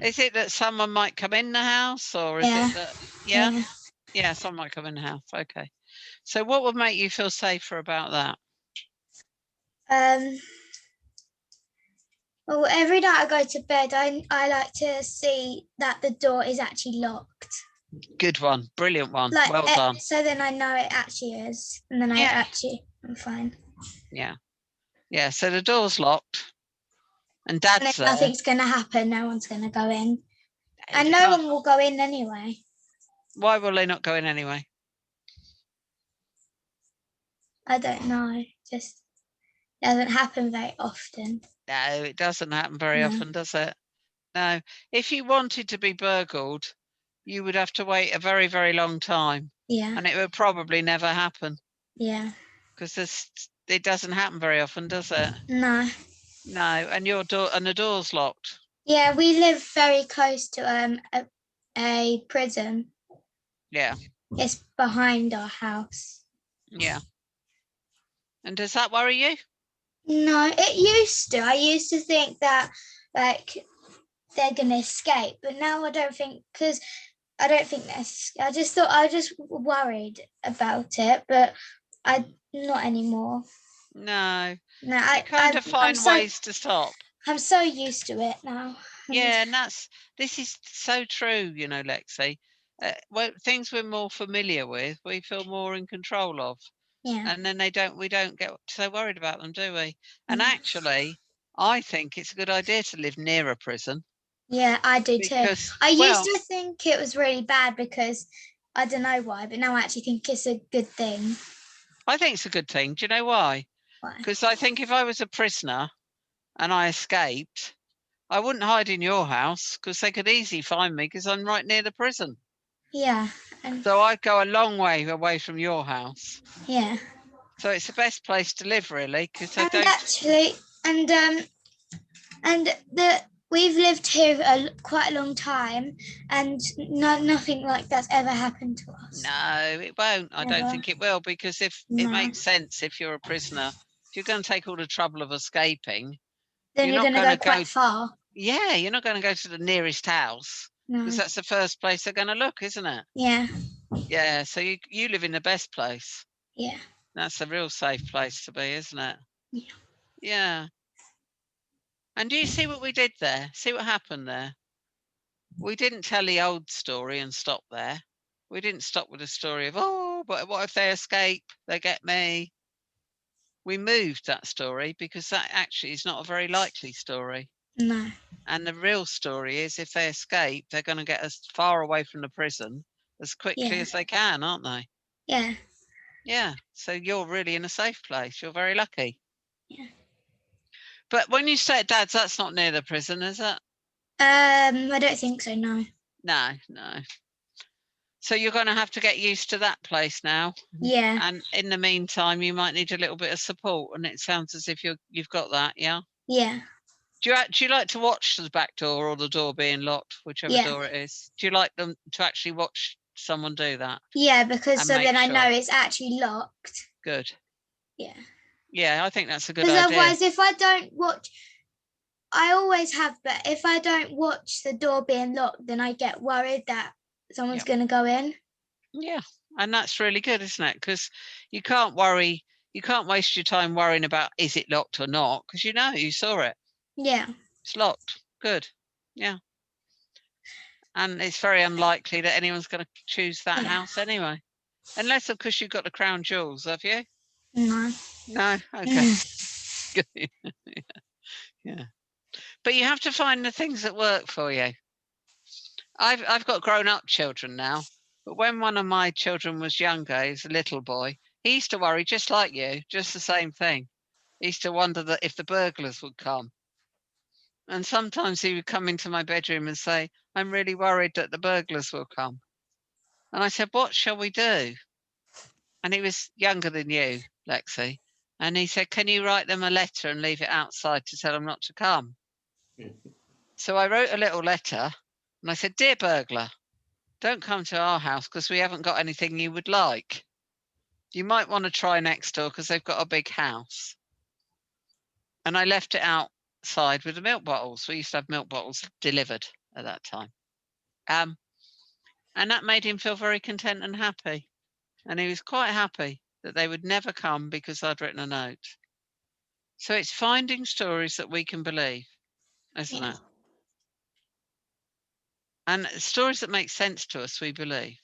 Is it that someone might come in the house, or is it that yeah, someone might come in the house? Okay. So what would make you feel safer about that? Well, every night I go to bed, I like to see that the door is actually locked. Good one. Brilliant one. Like, well done. So then I know it actually is, and then I'm fine. Yeah. Yeah. So the door's locked, and Dad's there. Nothing's going to happen. No one's going to go in, and no one will go in anyway. Why will they not go in anyway? I don't know. Just doesn't happen very often. No, it doesn't happen very often, does it? No. If you wanted to be burgled, you would have to wait a very, very long time. Yeah. And it would probably never happen. Yeah. Because it doesn't happen very often, does it? No. No. And the door's locked. Yeah, we live very close to a prison. Yeah. It's behind our house. Yeah. And does that worry you? No, it used to. I used to think that like they're gonna escape, but now I don't think, because I don't think that's. I just thought I was just worried about it, but not anymore. No. No, you kind of find ways to stop. I'm so used to it now. Yeah, and this is so true, you know, Lexi. Things we're more familiar with, we feel more in control of. Yeah. And then we don't get so worried about them, do we? And actually, I think it's a good idea to live near a prison. Yeah, I do too. I used to think it was really bad because I don't know why, but now I actually think it's a good thing. I think it's a good thing. Do you know why? Why? Because I think if I was a prisoner and I escaped, I wouldn't hide in your house because they could easily find me because I'm right near the prison. Yeah. So I'd go a long way away from your house. Yeah. So it's the best place to live, really, because I and don't. Actually, we've lived here quite a long time, and nothing like that's ever happened to us. No, it won't. I don't think it will, because it makes sense if you're a prisoner. If you're going to take all the trouble of escaping, then you're going to go quite far. Yeah, you're not going to go to the nearest house because that's the first place they're going to look, isn't it? Yeah. Yeah, so you live in the best place. Yeah. That's a real safe place to be, isn't it? Yeah. Yeah. And do you see what we did there? See what happened there? We didn't tell the old story and stop there. We didn't stop with the story of, oh, but what if they escape? They get me. We moved that story because that actually is not a very likely story. No. And the real story is if they escape, they're going to get as far away from the prison as quickly as they can, aren't they? Yeah. Yeah. So you're really in a safe place. You're very lucky. Yeah. But when you stay at Dad's, that's not near the prison, is it? I don't think so, no. No. So you're going to have to get used to that place now. Yeah. And in the meantime, you might need a little bit of support. And it sounds as if you've got that, yeah? Yeah. Do you like to watch the back door or the door being locked, whichever door it is? Do you like them to actually watch someone do that? Yeah, because so then I know it's actually locked. Good. Yeah. Yeah, I think that's a good idea. Because otherwise, if I don't watch, I always have, but if I don't watch the door being locked, then I get worried that someone's going to go in. Yeah. And that's really good, isn't it? Because you can't waste your time worrying about is it locked or not, because you saw it. Yeah. It's locked. Good. Yeah. And it's very unlikely that anyone's going to choose that house anyway. Unless, of course, you've got the crown jewels, have you? No. No? Okay. Yeah. But you have to find the things that work for you. I've got grown-up children now, but when one of my children was younger, he was a little boy, He used to worry just like you, just the same thing. He used to wonder that if the burglars would come. And sometimes he would come into my bedroom and say, I'm really worried that the burglars will come. And I said, what shall we do? And he was younger than you, Lexi. And he said, can you write them a letter and leave it outside to tell them not to come? So I wrote a little letter and I said, dear burglar, don't come to our house because we haven't got anything you would like. You might want to try next door because they've got a big house. And I left it outside with the milk bottles. We used to have milk bottles delivered at that time. And that made him feel very content and happy. And he was quite happy that they would never come because I'd written a note. So it's finding stories that we can believe, isn't it? And stories that make sense to us, we believe.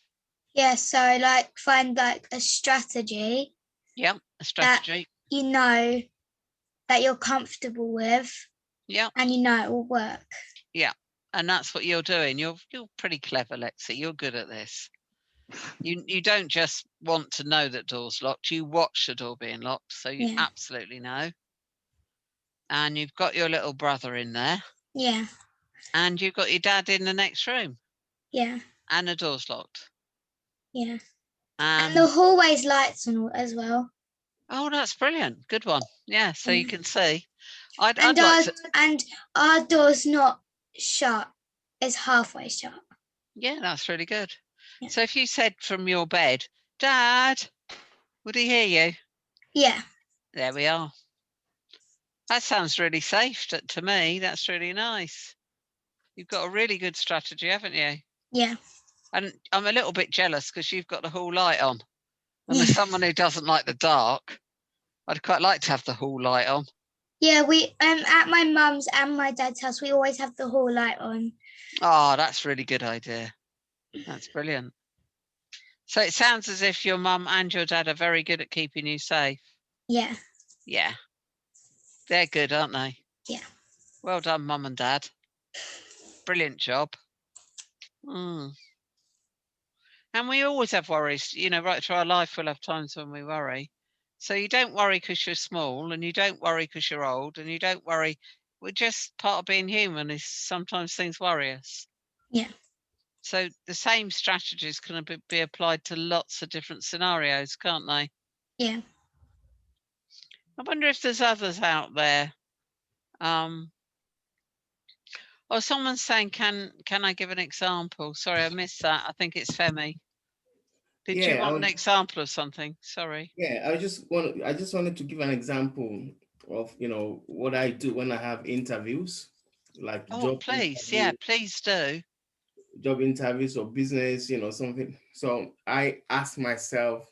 Yeah, so like find like a strategy. Yeah, a strategy. That you know that you're comfortable with. Yeah. And you know it will work. Yeah. And that's what you're doing. You're pretty clever, Lexi. You're good at this. You don't just want to know that door's locked. You watch the door being locked, so you absolutely know. And you've got your little brother in there. Yeah. And you've got your dad in the next room. Yeah. And the door's locked. Yeah. And the hallway's lights on as well. Oh, that's brilliant. Good one. Yeah, so you can see. And our door's not shut. It's halfway shut. Yeah, that's really good. Yeah. So if you said from your bed, Dad, would he hear you? Yeah. There we are. That sounds really safe to me. That's really nice. You've got a really good strategy, haven't you? Yeah. And I'm a little bit jealous because you've got the hall light on. And as someone who doesn't like the dark, I'd quite like to have the hall light on. Yeah, we at my mum's and my dad's house, we always have the hall light on. Oh, that's a really good idea. That's brilliant. So it sounds as if your mum and your dad are very good at keeping you safe. Yeah. Yeah. They're good, aren't they? Yeah. Well done, mum and dad. Brilliant job. And we always have worries, right through our life we'll have times when we worry. So you don't worry because you're small, and you don't worry because you're old, and you don't worry. We're just part of being human is sometimes things worry us. Yeah. So the same strategies can be applied to lots of different scenarios, can't they? Yeah. I wonder if there's others out there. Someone's saying, can I give an example? Sorry, I missed that. I think it's Femi. Did you want an example of something? Sorry. Yeah, I just wanted to give an example of what I do when I have interviews, like job. Please, yeah, please do. Job interviews or business, something. So I ask myself,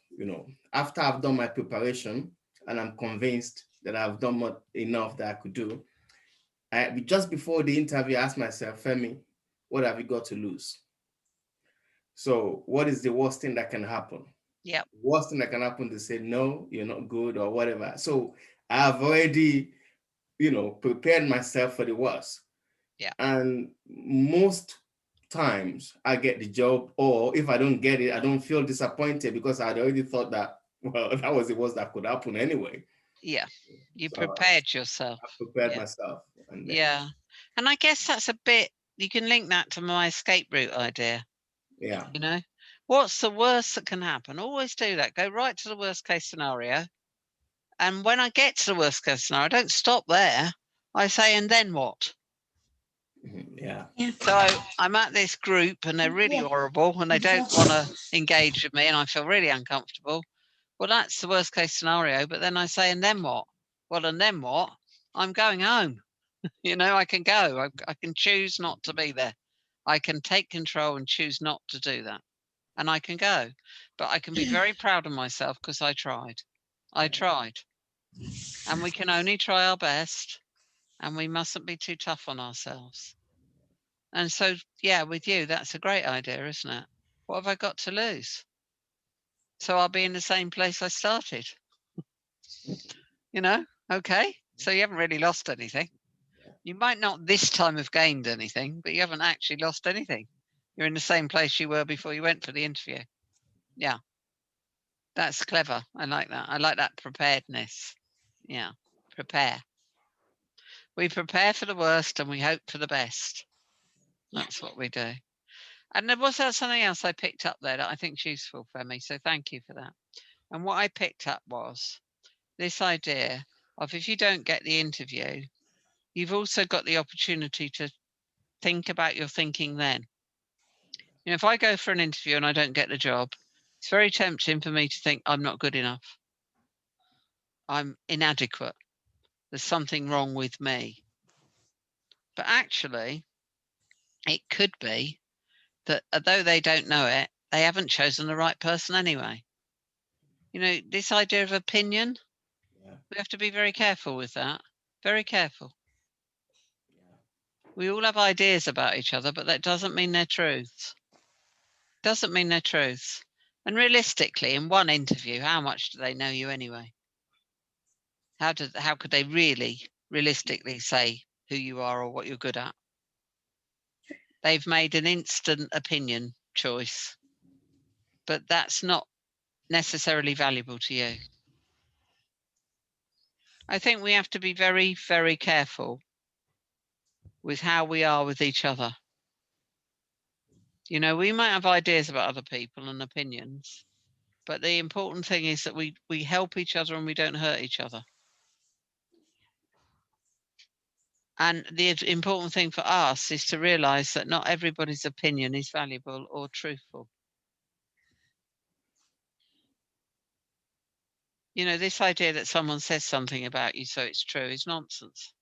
after I've done my preparation and I'm convinced that I've done enough that I could do, just before the interview, I ask myself, Femi, what have you got to lose? So what is the worst thing that can happen? Yeah. Worst thing that can happen to say, no, you're not good or whatever. So I've already, prepared myself for the worst. Yeah. And most times I get the job, or if I don't get it, I don't feel disappointed because I'd already thought that, well, that was the worst that could happen anyway. Yeah. You prepared yourself. I prepared myself. And yeah. And I guess that's a bit, you can link that to my escape route idea. Yeah. What's the worst that can happen? Always do that. Go right to the worst case scenario. And when I get to the worst case scenario, I don't stop there. I say, and then what? Yeah. So I'm at this group and they're really horrible and they don't want to engage with me and I feel really uncomfortable. Well, that's the worst case scenario. But then I say, and then what? Well, and then what? I'm going home. I can go. I can choose not to be there. I can take control and choose not to do that. And I can go. But I can be very proud of myself because I tried. I tried. And we can only try our best. And we mustn't be too tough on ourselves. And so, yeah, with you, that's a great idea, isn't it? What have I got to lose? So I'll be in the same place I started. Okay. So you haven't really lost anything. You might not this time have gained anything, but you haven't actually lost anything. You're in the same place you were before you went for the interview. Yeah. That's clever. I like that. I like that preparedness. Yeah, prepare. We prepare for the worst and we hope for the best. That's what we do. And there was something else I picked up there that I think is useful for me. So thank you for that. And what I picked up was this idea of if you don't get the interview, you've also got the opportunity to think about your thinking then. You know, if I go for an interview and I don't get the job, it's very tempting for me to think I'm not good enough. I'm inadequate. There's something wrong with me. But actually, it could be that although they don't know it, they haven't chosen the right person anyway. You know, this idea of opinion, we have to be very careful with that. Very careful. We all have ideas about each other, but that doesn't mean they're truths. Doesn't mean they're truths. And realistically, in one interview, how much do they know you anyway? How could they really realistically say who you are or what you're good at? They've made an instant opinion choice, but that's not necessarily valuable to you. I think we have to be very, very careful with how we are with each other. You know, we might have ideas about other people and opinions, but the important thing is that we help each other and we don't hurt each other. And the important thing for us is to realize that not everybody's opinion is valuable or truthful. You know, this idea that someone says something about you so it's true is nonsense.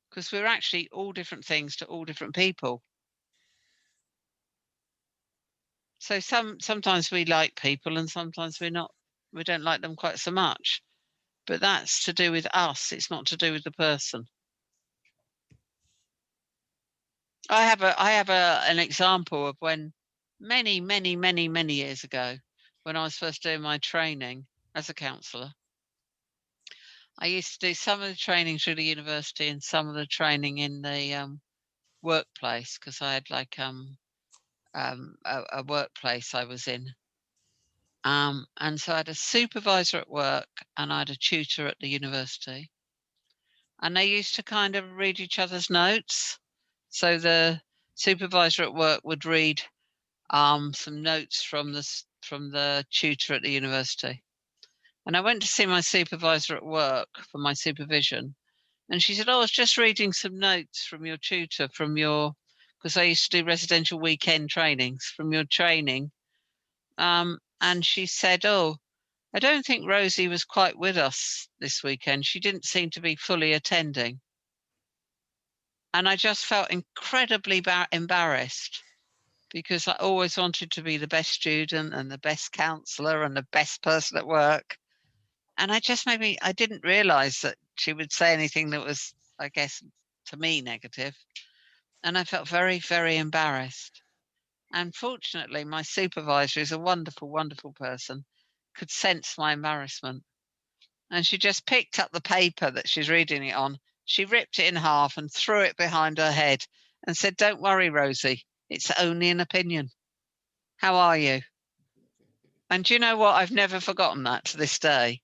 Because we're actually all different things to all different people. So sometimes we like people and sometimes we don't like them quite so much. But that's to do with us. It's not to do with the person. I have an example of when many years ago, when I was first doing my training as a counsellor, I used to do some of the training through the university and some of the training in the workplace because I had like a workplace I was in. And so I had a supervisor at work and I had a tutor at the university. And they used to kind of read each other's notes. So the supervisor at work would read some notes from the tutor at the university. And I went to see my supervisor at work for my supervision. And she said, "Oh, I was just reading some notes from your tutor, because I used to do residential weekend trainings, from your training." And she said, "Oh, I don't think Rosie was quite with us this weekend. She didn't seem to be fully attending." And I just felt incredibly embarrassed because I always wanted to be the best student and the best counsellor and the best person at work. And I didn't realize that she would say anything that was, I guess, to me negative. And I felt very, very embarrassed. And fortunately, my supervisor is a wonderful, wonderful person, could sense my embarrassment. And she just picked up the paper that she's reading it on. She ripped it in half and threw it behind her head and said, "Don't worry, Rosie. It's only an opinion. How are you?" And do you know what? I've never forgotten that to this day.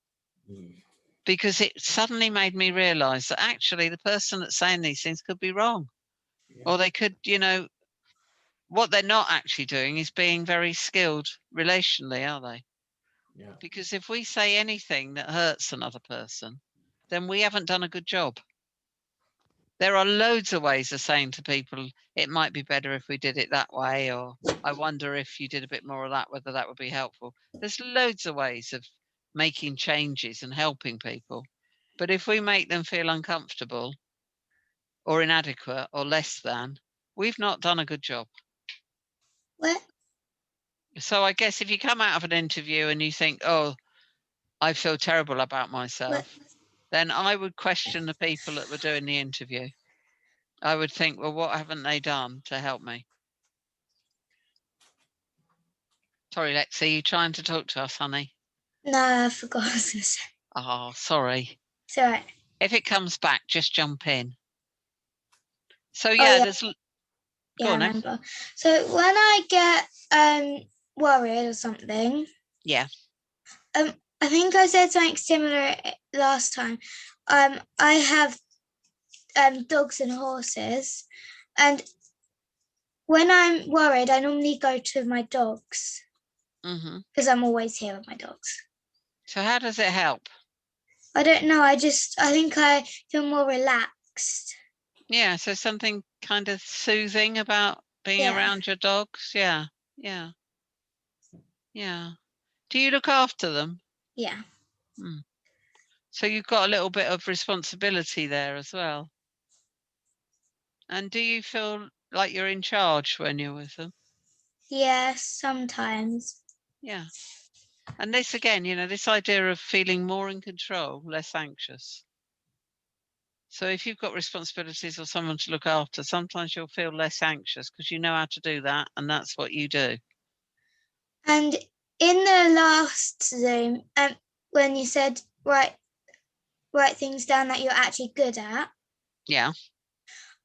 Because it suddenly made me realize that actually the person that's saying these things could be wrong. Or they could, what they're not actually doing is being very skilled relationally, are they? Yeah. Because if we say anything that hurts another person, then we haven't done a good job. There are loads of ways of saying to people, "It might be better if we did it that way," or "I wonder if you did a bit more of that, whether that would be helpful." There's loads of ways of making changes and helping people. But if we make them feel uncomfortable or inadequate or less than, we've not done a good job. What? So I guess if you come out of an interview and you think, "Oh, I feel terrible about myself," then I would question the people that were doing the interview. I would think, well, what haven't they done to help me? Sorry, Lexi, you trying to talk to us, honey? No, I forgot what I was going to say. Oh, sorry. It's all right. If it comes back, just jump in. So yeah. there's. Yeah, Go on, I remember. So when I get worried or something, yeah, I think I said something similar last time. I have dogs and horses, and when I'm worried, I normally go to my dogs because I'm always here with my dogs. So how does it help? I don't know. I think I feel more relaxed. Yeah, so something kind of soothing about being around your dogs. Yeah. Do you look after them? Yeah. So you've got a little bit of responsibility there as well. And do you feel like you're in charge when you're with them? Yes, sometimes. Yeah. And this again, this idea of feeling more in control, less anxious. So if you've got responsibilities or someone to look after, sometimes you'll feel less anxious because you know how to do that, and that's what you do. And in the last Zoom, when you said write things down that you're actually good at. Yeah.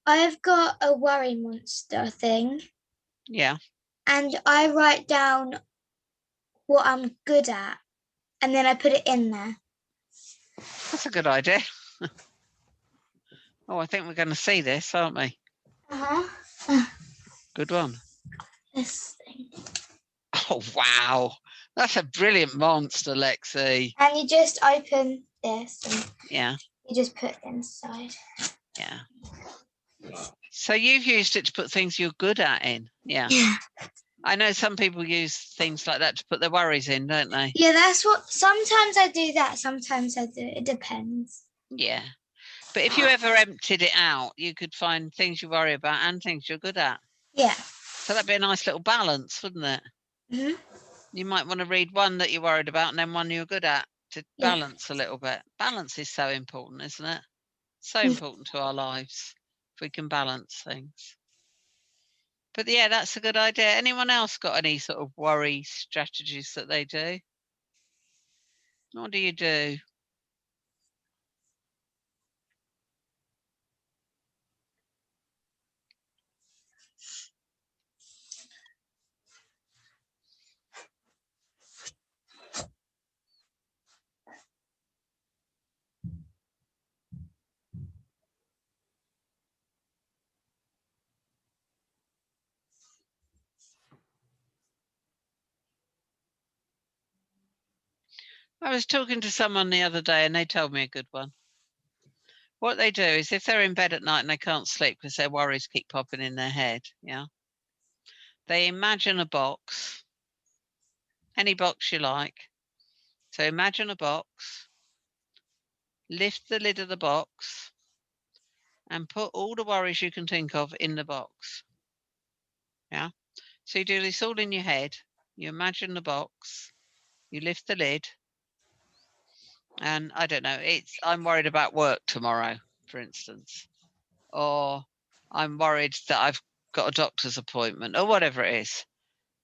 I've got a worry monster thing. Yeah. And I write down what I'm good at, and then I put it in there. That's a good idea. Oh, I think we're going to see this, aren't we? Good one. This thing. Oh, wow. That's a brilliant monster, Lexi. And you just open this and yeah, you just put it inside. Yeah. So you've used it to put things you're good at in. Yeah. I know some people use things like that to put their worries in, don't they? Yeah, that's what, sometimes I do that, sometimes I do, it depends. Yeah. But if you ever emptied it out, you could find things you worry about and things you're good at. Yeah. So that'd be a nice little balance, wouldn't it? You might want to read one that you're worried about and then one you're good at to balance a little bit. Balance is so important, isn't it? So important to our lives if we can balance things. But yeah, that's a good idea. Anyone else got any sort of worry strategies that they do? What do you do? I was talking to someone the other day and they told me a good one. What they do is if they're in bed at night and they can't sleep because their worries keep popping in their head, they imagine a box, any box you like. So imagine a box, lift the lid of the box and put all the worries you can think of in the box. Yeah. So you do this all in your head. You imagine the box, you lift the lid, and I don't know, I'm worried about work tomorrow, for instance, or I'm worried that I've got a doctor's appointment or whatever it is.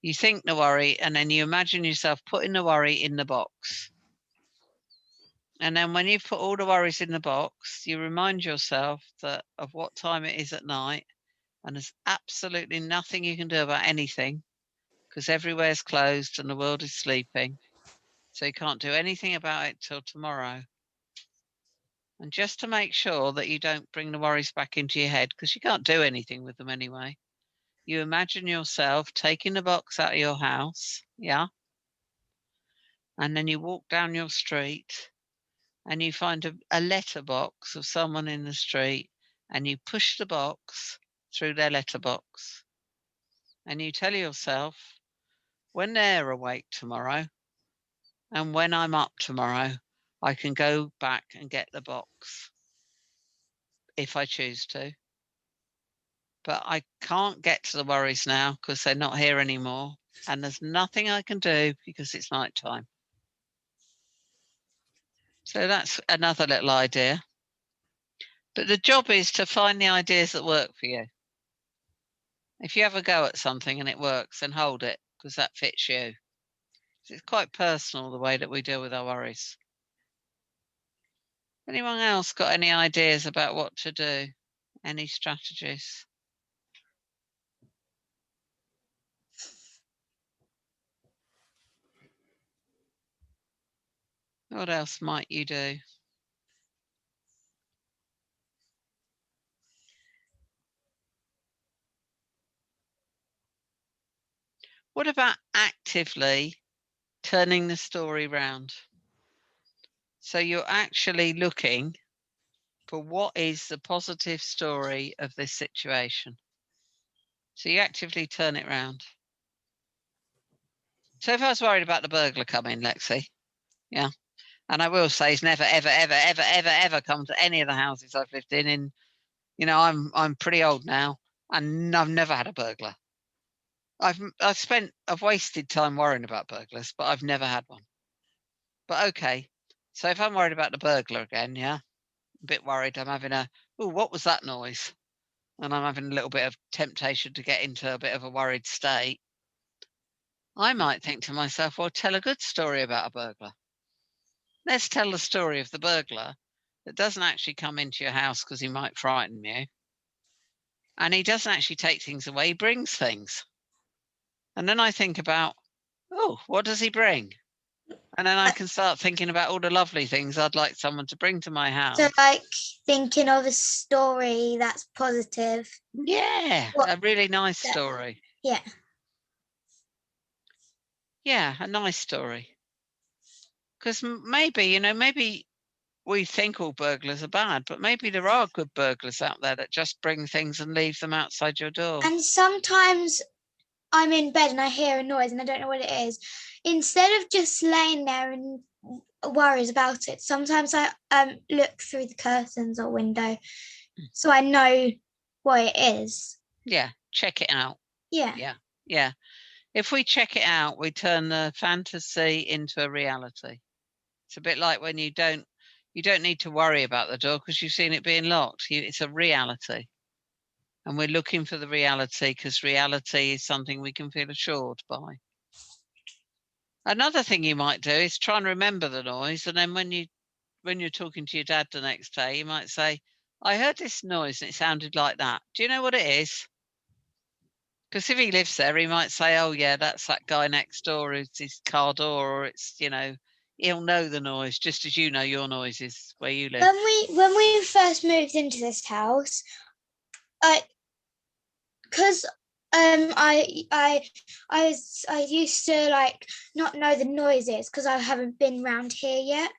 You think the worry and then you imagine yourself putting the worry in the box. And then when you've put all the worries in the box, you remind yourself of what time it is at night, and there's absolutely nothing you can do about anything because everywhere's closed and the world is sleeping. So you can't do anything about it till tomorrow. And just to make sure that you don't bring the worries back into your head, because you can't do anything with them anyway, you imagine yourself taking the box out of your house, and then you walk down your street and you find a letterbox of someone in the street and you push the box through their letterbox and you tell yourself, when they're awake tomorrow and when I'm up tomorrow, I can go back and get the box if I choose to. But I can't get to the worries now because they're not here anymore. And there's nothing I can do because it's night time. So that's another little idea. But the job is to find the ideas that work for you. If you have a go at something and it works, then hold it because that fits you. It's quite personal the way that we deal with our worries. Anyone else got any ideas about what to do? Any strategies? What else might you do? What about actively turning the story round? So you're actually looking for what is the positive story of this situation. So you actively turn it round. So if I was worried about the burglar coming, Lexi, yeah, and I will say he's never, ever, ever, ever, ever, ever come to any of the houses I've lived in. You know, I'm pretty old now, and I've never had a burglar. I've wasted time worrying about burglars, but I've never had one. But okay, so if I'm worried about the burglar again, yeah, a bit worried, I'm having what was that noise? And I'm having a little bit of temptation to get into a bit of a worried state. I might think to myself, well, tell a good story about a burglar. Let's tell the story of the burglar that doesn't actually come into your house because he might frighten you. And he doesn't actually take things away, he brings things. And then I think about, what does he bring? And then I can start thinking about all the lovely things I'd like someone to bring to my house. So like thinking of a story that's positive. Yeah, a really nice story. Yeah. Yeah, a nice story. Because maybe we think all burglars are bad, but maybe there are good burglars out there that just bring things and leave them outside your door. And sometimes I'm in bed and I hear a noise and I don't know what it is. Instead of just laying there and worries about it, sometimes I look through the curtains or window so I know what it is. Yeah, check it out. Yeah. Yeah. If we check it out, we turn the fantasy into a reality. It's a bit like when you don't need to worry about the door because you've seen it being locked. It's a reality. And we're looking for the reality because reality is something we can feel assured by. Another thing you might do is try and remember the noise, and then when you're talking to your dad the next day, you might say, I heard this noise and it sounded like that. Do you know what it is? Because if he lives there, he might say, oh yeah, that's that guy next door, it's his car door, or it's, he'll know the noise just as you know your noises where you live. When we first moved into this house, because I used to like not know the noises because I haven't been around here yet.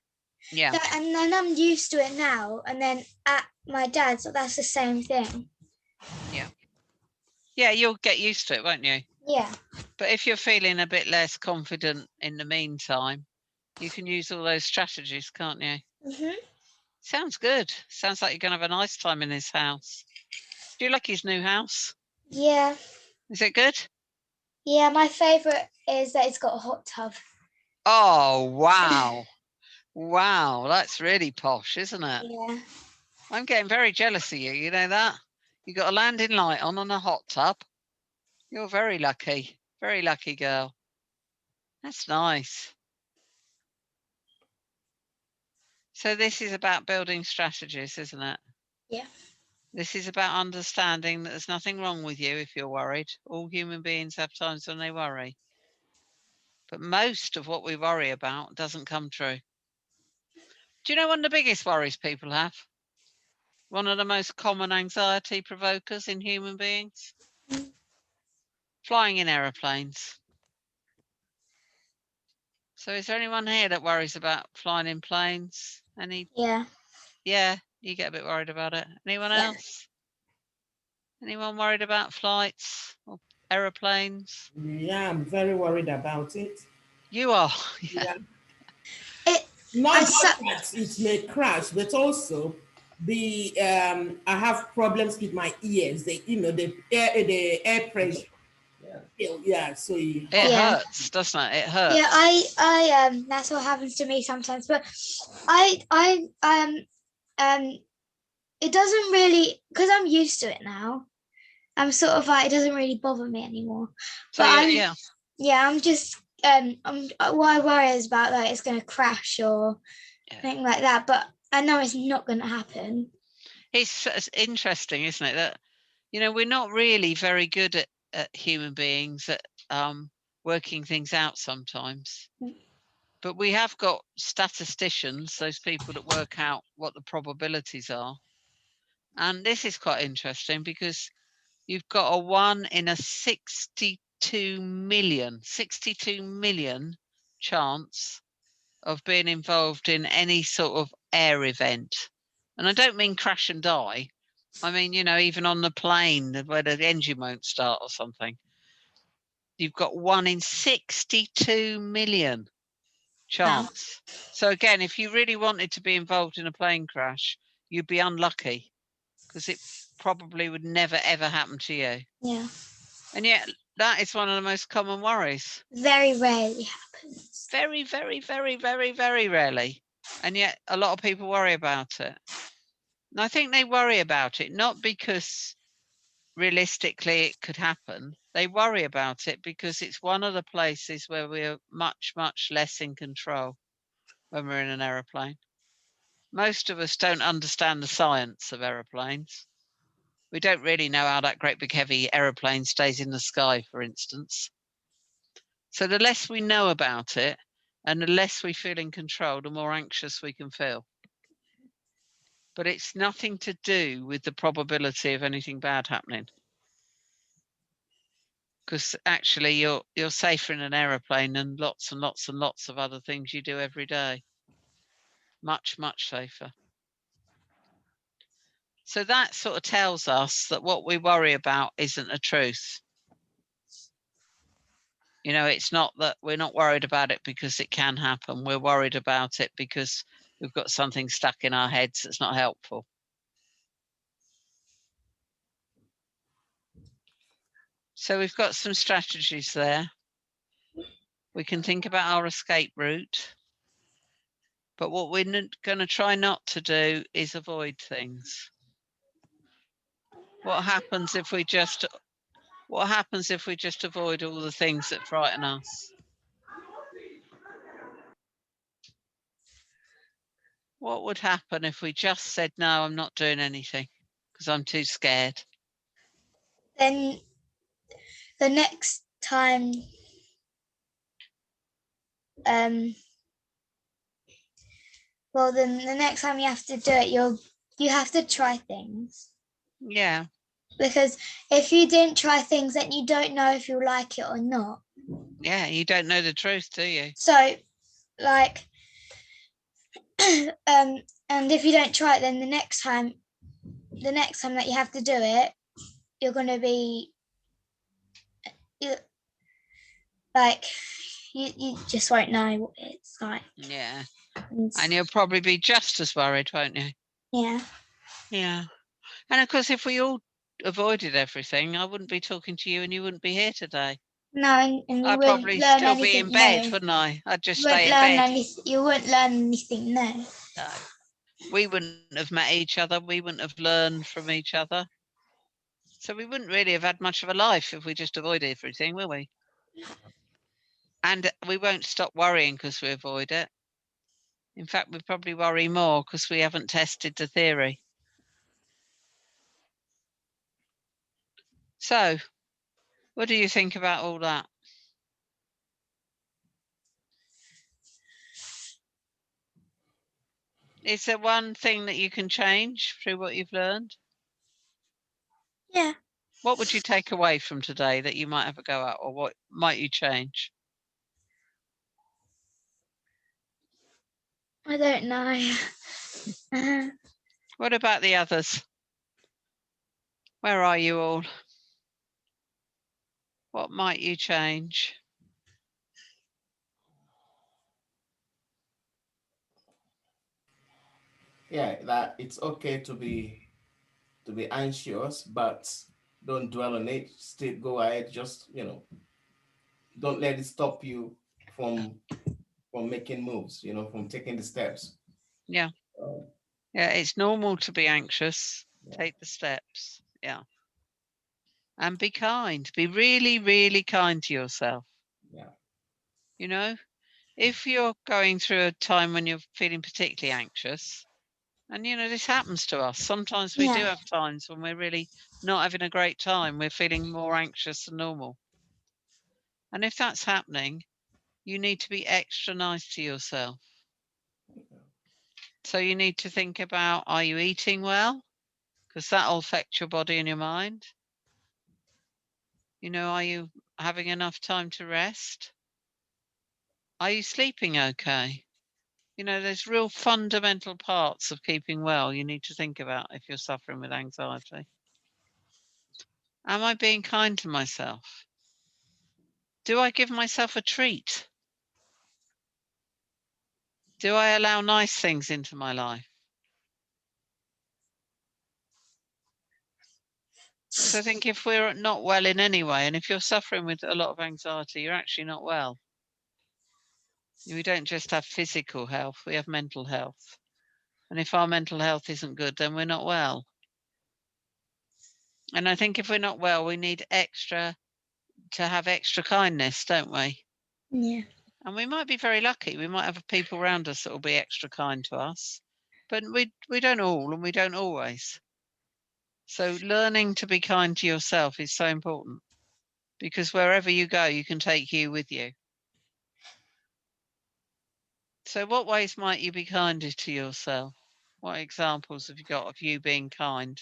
Yeah. And then I'm used to it now. And then at my dad's, that's the same thing. Yeah. Yeah, you'll get used to it, won't you? Yeah. But if you're feeling a bit less confident in the meantime, you can use all those strategies, can't you? Mm-hmm. Sounds good. Sounds like you're going to have a nice time in his house. Do you like his new house? Yeah. Is it good? Yeah, my favourite is that it's got a hot tub. Oh, wow. Wow, that's really posh, isn't it? Yeah. I'm getting very jealous of you. You know that? You got a landing light on a hot tub. You're very lucky. Very lucky girl. That's nice. So this is about building strategies, isn't it? Yeah. This is about understanding that there's nothing wrong with you if you're worried. All human beings have times when they worry. But most of what we worry about doesn't come true. Do you know one of the biggest worries people have? One of the most common anxiety provokers in human beings? Flying in aeroplanes. So is there anyone here that worries about flying in planes? Yeah. Yeah, you get a bit worried about it. Anyone else? Anyone worried about flights or aeroplanes? Yeah, I'm very worried about it. You are. Yeah. It Not just that it may crash, but also I have problems with my ears. The air pressure. Yeah. So It hurts, doesn't it? It hurts. Yeah, I that's what happens to me sometimes. But I it doesn't really, because I'm used to it now. I'm sort of like, it doesn't really bother me anymore. So but I'm just what I worry is about like it's going to crash or anything like that. But I know it's not going to happen. It's interesting, isn't it? That we're not really very good at human beings at working things out sometimes. But we have got statisticians, those people that work out what the probabilities are. And this is quite interesting because you've got a 1 in a 62 million chance of being involved in any sort of air event. And I don't mean crash and die. I mean, you know, even on the plane where the engine won't start or something. You've got 1 in 62 million chance. Wow. So again, if you really wanted to be involved in a plane crash, you'd be unlucky because it probably would never ever happen to you. Yeah. And yet that is one of the most common worries. Very rarely happens. Very, very, very, very, very rarely. And yet a lot of people worry about it. And I think they worry about it not because realistically it could happen. They worry about it because it's one of the places where we're much, much less in control when we're in an aeroplane. Most of us don't understand the science of aeroplanes. We don't really know how that great big heavy aeroplane stays in the sky, for instance. So the less we know about it and the less we feel in control, the more anxious we can feel. But it's nothing to do with the probability of anything bad happening. Because actually you're safer in an aeroplane than lots and lots and lots of other things you do every day. Much, much safer. So that sort of tells us that what we worry about isn't the truth. You know, it's not that we're not worried about it because it can happen. We're worried about it because we've got something stuck in our heads that's not helpful. So we've got some strategies there. We can think about our escape route. But what we're going to try not to do is avoid things. What happens if we just avoid all the things that frighten us? What would happen if we just said, no, I'm not doing anything because I'm too scared? Then the next time, then the next time you have to do it, you have to try things. Yeah. Because if you didn't try things, then you don't know if you like it or not. Yeah, you don't know the truth, do you? So, like, and if you don't try it, then the next time that you have to do it, you're going to be like, you just won't know what it's like. Yeah. And you'll probably be just as worried, won't you? Yeah. Yeah. And of course, if we all avoided everything, I wouldn't be talking to you and you wouldn't be here today. No, and you I'd wouldn't probably learn still anything be in bed, new. wouldn't I? I'd just You stay in bed. You wouldn't learn anything new. No. We wouldn't have met each other. We wouldn't have learned from each other. So we wouldn't really have had much of a life if we just avoided everything, will we? And we won't stop worrying because we avoid it. In fact, we probably worry more because we haven't tested the theory. So, what do you think about all that? Is there one thing that you can change through what you've learned? Yeah. What would you take away from today that you might have a go at, or what might you change? I don't know. What about the others? Where are you all? What might you change? Yeah, that it's okay to be anxious, but don't dwell on it. Still go ahead. Just don't let it stop you from making moves. From taking the steps. Yeah. Yeah, it's normal to be anxious. Yeah. Take the steps. Yeah. And be kind. Be really, really kind to yourself. Yeah. You know, if you're going through a time when you're feeling particularly anxious, and this happens to us. Sometimes we do have times when we're really not having a great time. We're feeling more anxious than normal. And if that's happening, you need to be extra nice to yourself. So you need to think about, are you eating well? Because that'll affect your body and your mind. You know, are you having enough time to rest? Are you sleeping okay? You know, there's real fundamental parts of keeping well you need to think about if you're suffering with anxiety. Am I being kind to myself? Do I give myself a treat? Do I allow nice things into my life? So I think if we're not well in any way, and if you're suffering with a lot of anxiety, you're actually not well. We don't just have physical health, we have mental health. And if our mental health isn't good, then we're not well. And I think if we're not well, we need to have extra kindness, don't we? Yeah. And we might be very lucky. We might have people around us that will be extra kind to us, but we don't all, and we don't always. So learning to be kind to yourself is so important, because wherever you go, you can take you with you. So what ways might you be kinder to yourself? What examples have you got of you being kind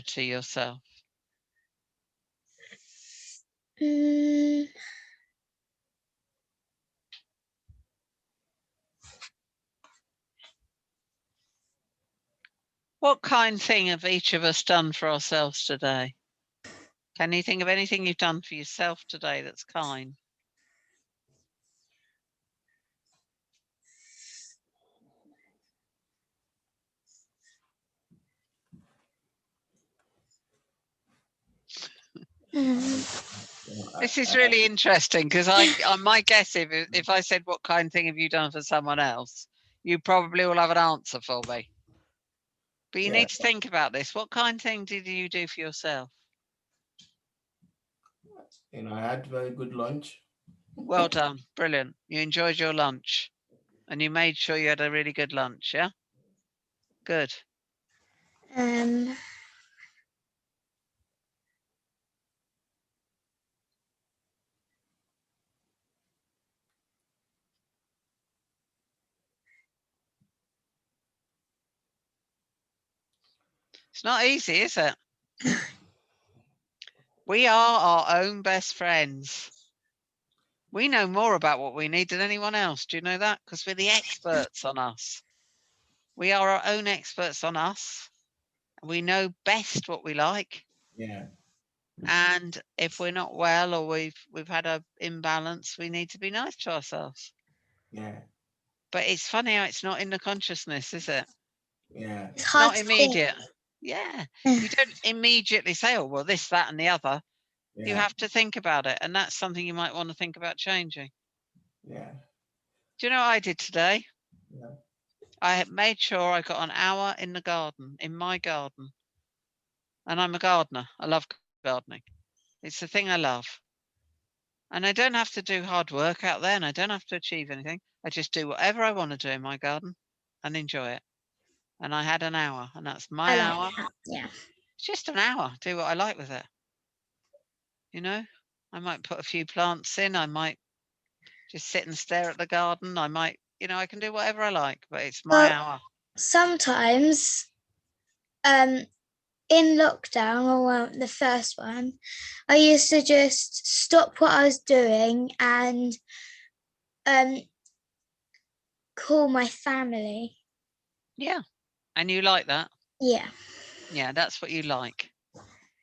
to yourself? What kind thing have each of us done for ourselves today? Can you think of anything you've done for yourself today that's kind? This is really interesting, because my guess, if I said what kind thing have you done for someone else, you probably will have an answer for me. But you need to think about this. What kind thing did you do for yourself? You know, I had very good lunch. Well done. Brilliant. You enjoyed your lunch and you made sure you had a really good lunch, yeah? Good. It's not easy, is it? We are our own best friends. We know more about what we need than anyone else. Do you know that? Because we're the experts on us. We are our own experts on us. We know best what we like. Yeah. And if we're not well, or we've had an imbalance, we need to be nice to ourselves. Yeah. But it's funny how it's not in the consciousness, is it? Yeah. It's hard Not to immediate. Yeah. You don't immediately say, oh, well, this, that, and the other. Yeah. You have to think about it. And that's something you might want to think about changing. Yeah. Do you know what I did today? Yeah. I made sure I got an hour in the garden, in my garden. And I'm a gardener. I love gardening. It's the thing I love. And I don't have to do hard work out there, and I don't have to achieve anything. I just do whatever I want to do in my garden and enjoy it. And I had an hour, and that's my I hour. like that. Yeah. It's just an hour. Do what I like with it. You know, I might put a few plants in. I might just sit and stare at the garden. I might, I can do whatever I like, but it's my hour. Sometimes, in lockdown, or the first one, I used to just stop what I was doing and call my family. Yeah. And you like that? Yeah. Yeah, that's what you like.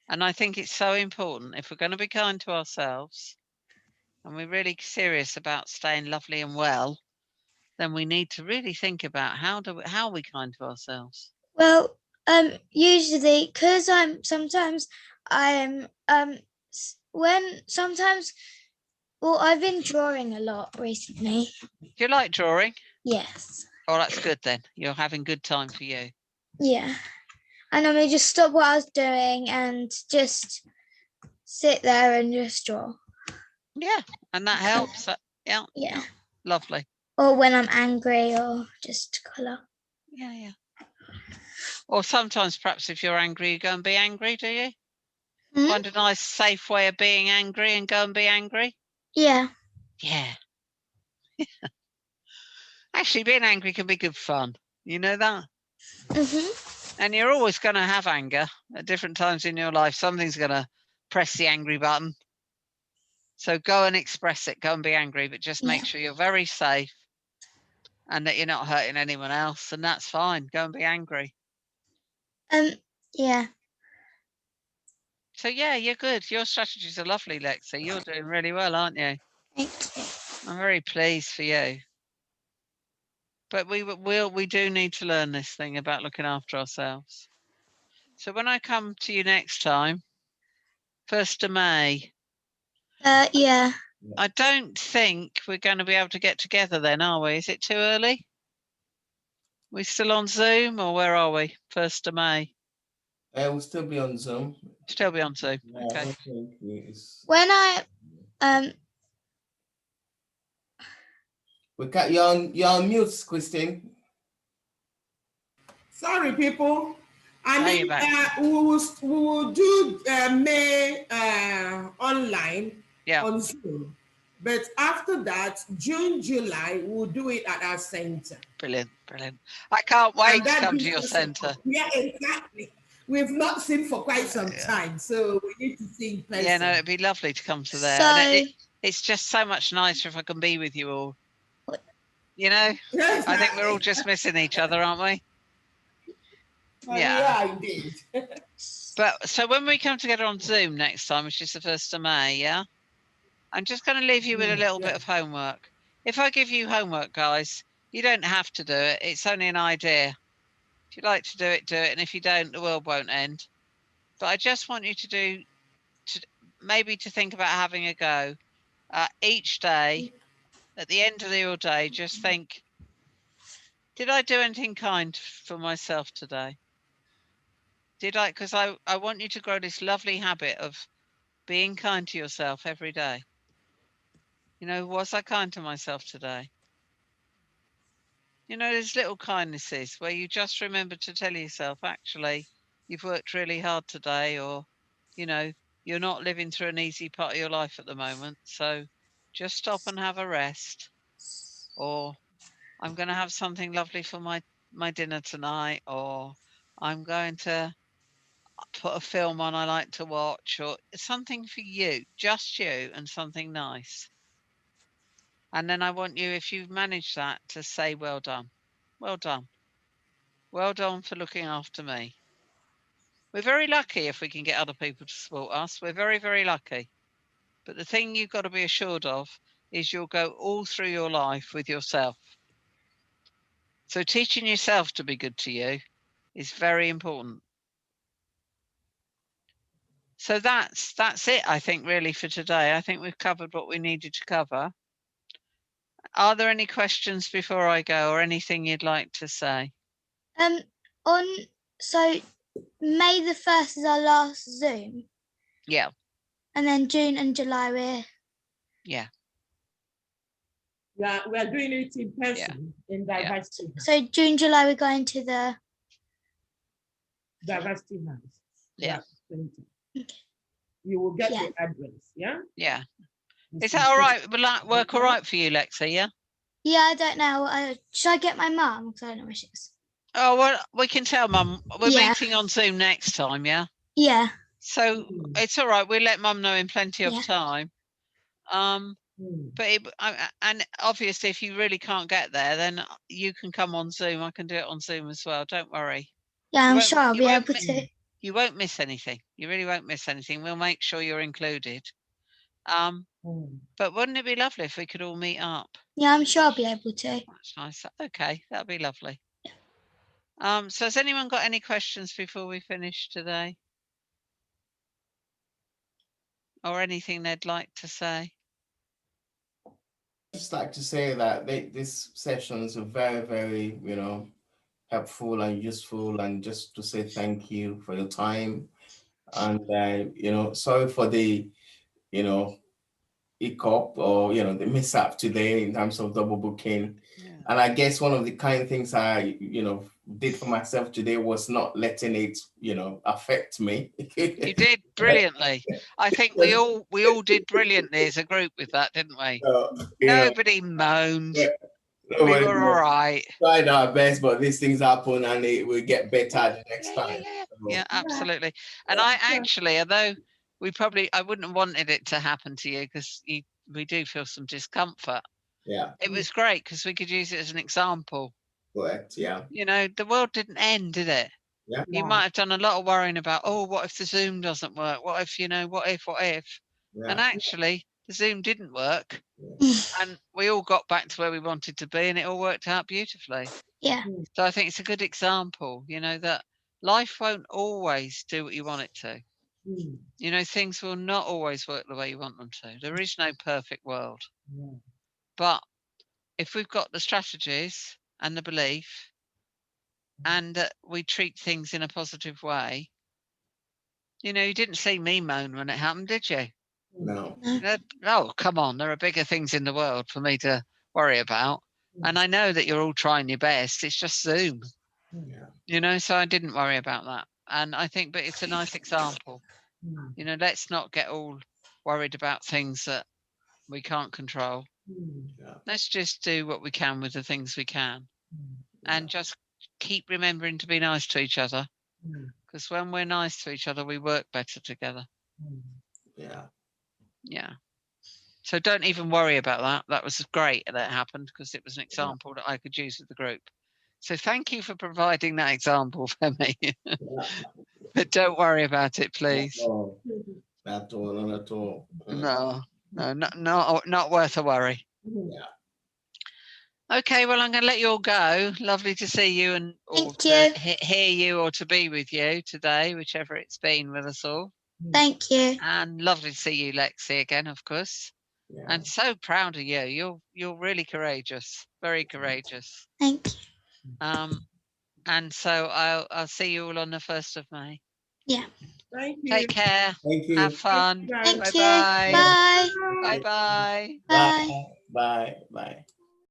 And I think it's so important, if we're going to be kind to ourselves and we're really serious about staying lovely and well, then we need to really think about how are we kind to ourselves. Well, usually, because I've been drawing a lot recently. Do you like drawing? Yes. Oh, that's good then. You're having good time for you. Yeah. And I just stop what I was doing and just sit there and just draw. Yeah, and that helps. Yeah. Yeah. Lovely. Or when I'm angry, or just colour. Yeah. Or sometimes, perhaps, if you're angry, you go and be angry, do you? Find a nice, safe way of being angry and go and be angry. Yeah. Yeah. Actually, being angry can be good fun. You know that? Mm-hmm. And you're always going to have anger at different times in your life. Something's going to press the angry button. So go and express it. Go and be angry, but just make sure you're very safe and that you're not hurting anyone else. And that's fine. Go and be angry. Yeah. So yeah, you're good. Your strategies are lovely, Lexi. You're doing really well, aren't you? Thank you. I'm very pleased for you. But we do need to learn this thing about looking after ourselves. So when I come to you next time, 1st of May. Yeah. I don't think we're going to be able to get together then, are we? Is it too early? We still on Zoom or where are we? 1st of May. We'll still be on Zoom. Still be on Zoom. Yeah, Okay. I don't think it's... When I We got you're on mute, Christine. Sorry, people. Now I you're mean, back. we will do May online on Zoom. But after that, June, July, we'll do it at our center. Brilliant, brilliant. I can't wait And to that come to gives your us centre. Yeah, exactly. We've not seen for quite some time, so we need to see in person. Yeah, no, it'd be lovely to come to there. So And it's just so much nicer if I can be with you all. You know, I think we're all just missing each other, aren't we? Yeah, indeed. But so when we come together on Zoom next time, which is the 1st of May, yeah, I'm just going to leave you with a little bit of homework. If I give you homework, guys, you don't have to do it. It's only an idea. If you like to do it, do it. And if you don't, the world won't end. But I just want you to maybe think about having a go. Each day, at the end of your day, just think, did I do anything kind for myself today? Did I? Because I want you to grow this lovely habit of being kind to yourself every day. You know, was I kind to myself today? You know, there's little kindnesses where you just remember to tell yourself, actually, you've worked really hard today, or, you know, you're not living through an easy part of your life at the moment. So just stop and have a rest. Or I'm going to have something lovely for my dinner tonight. Or I'm going to put a film on I like to watch, or something for you, just you, and something nice. And then I want you, if you've managed that, to say, well done. Well done. Well done for looking after me. We're very lucky if we can get other people to support us. We're very, very lucky. But the thing you've got to be assured of is you'll go all through your life with yourself. So teaching yourself to be good to you is very important. So that's it, I think, really, for today. I think we've covered what we needed to cover. Are there any questions before I go, or anything you'd like to say? So May the 1st is our last Zoom. Yeah. And then June and July Yeah. Yeah, we are doing it in person in diversity. So June, July, we're going to the diversity house. Yeah. You will get the address, yeah? Yeah. Is that all right? Will that work all right for you, Lexi? Yeah? Yeah, I don't know. Should I get my mum? Because I don't know where she is. Oh, well, we can tell Mum. We're meeting on Zoom next time, yeah? Yeah. So it's all right. We'll let Mum know in plenty of time. But and obviously, if you really can't get there, then you can come on Zoom. I can do it on Zoom as well. Don't worry. Yeah, I'm sure I'll be able to. You won't miss anything. You really won't miss anything. We'll make sure you're included. But wouldn't it be lovely if we could all meet up? Yeah, I'm sure I'll be able to. That's nice. Okay, that'd be lovely. So has anyone got any questions before we finish today? Or anything they'd like to say? I'd just like to say that these sessions are very, very, helpful and useful, and just to say thank you for your time. And, sorry for the, hiccup or, the mishap today in terms of double booking. Yeah. And I guess one of the kind things I, did for myself today was not letting it, affect me. You did brilliantly. I think we all did brilliantly as a group with that, didn't we? Nobody moaned. We were all right. Tried our best, but these things happen and it will get better the next time. Yeah, absolutely. And I actually, although I wouldn't have wanted it to happen to you because we do feel some discomfort. Yeah. It was great because we could use it as an example. Correct. Yeah. The world didn't end, did it? Yeah. You might have done a lot of worrying about, oh, what if the Zoom doesn't work? What if, what if? Yeah. And actually, the Zoom didn't work. And we all got back to where we wanted to be and it all worked out beautifully. Yeah. So I think it's a good example, that life won't always do what you want it to. Things will not always work the way you want them to. There is no perfect world. But if we've got the strategies and the belief and that we treat things in a positive way, you didn't see me moan when it happened, did you? No. Oh, come on. There are bigger things in the world for me to worry about. And I know that you're all trying your best. It's just Zoom. Yeah. So I didn't worry about that. And I think, but it's a nice example. Let's not get all worried about things that we can't control. Yeah. Let's just do what we can with the things we can. And just keep remembering to be nice to each other. Because when we're nice to each other, we work better together. Yeah. Yeah. So don't even worry about that. That was great that it happened because it was an example that I could use with the group. So thank you for providing that example for me. But don't worry about it, please. No, not at all, not at all. No, not worth a worry. Yeah. Okay, well, I'm going to let you all go. Lovely to see you and hear you or to be with you today, whichever it's been with us all. Thank you. And lovely to see you, Lexi, again, of course. Yeah. And so proud of you. You're really courageous, very courageous. Thank you. And so I'll see you all on the 1st of May. Yeah. Thank you. Take care. Thank you. Have fun. Thank you. Bye-bye. Bye. Bye-bye. Bye. Bye. Bye. Bye.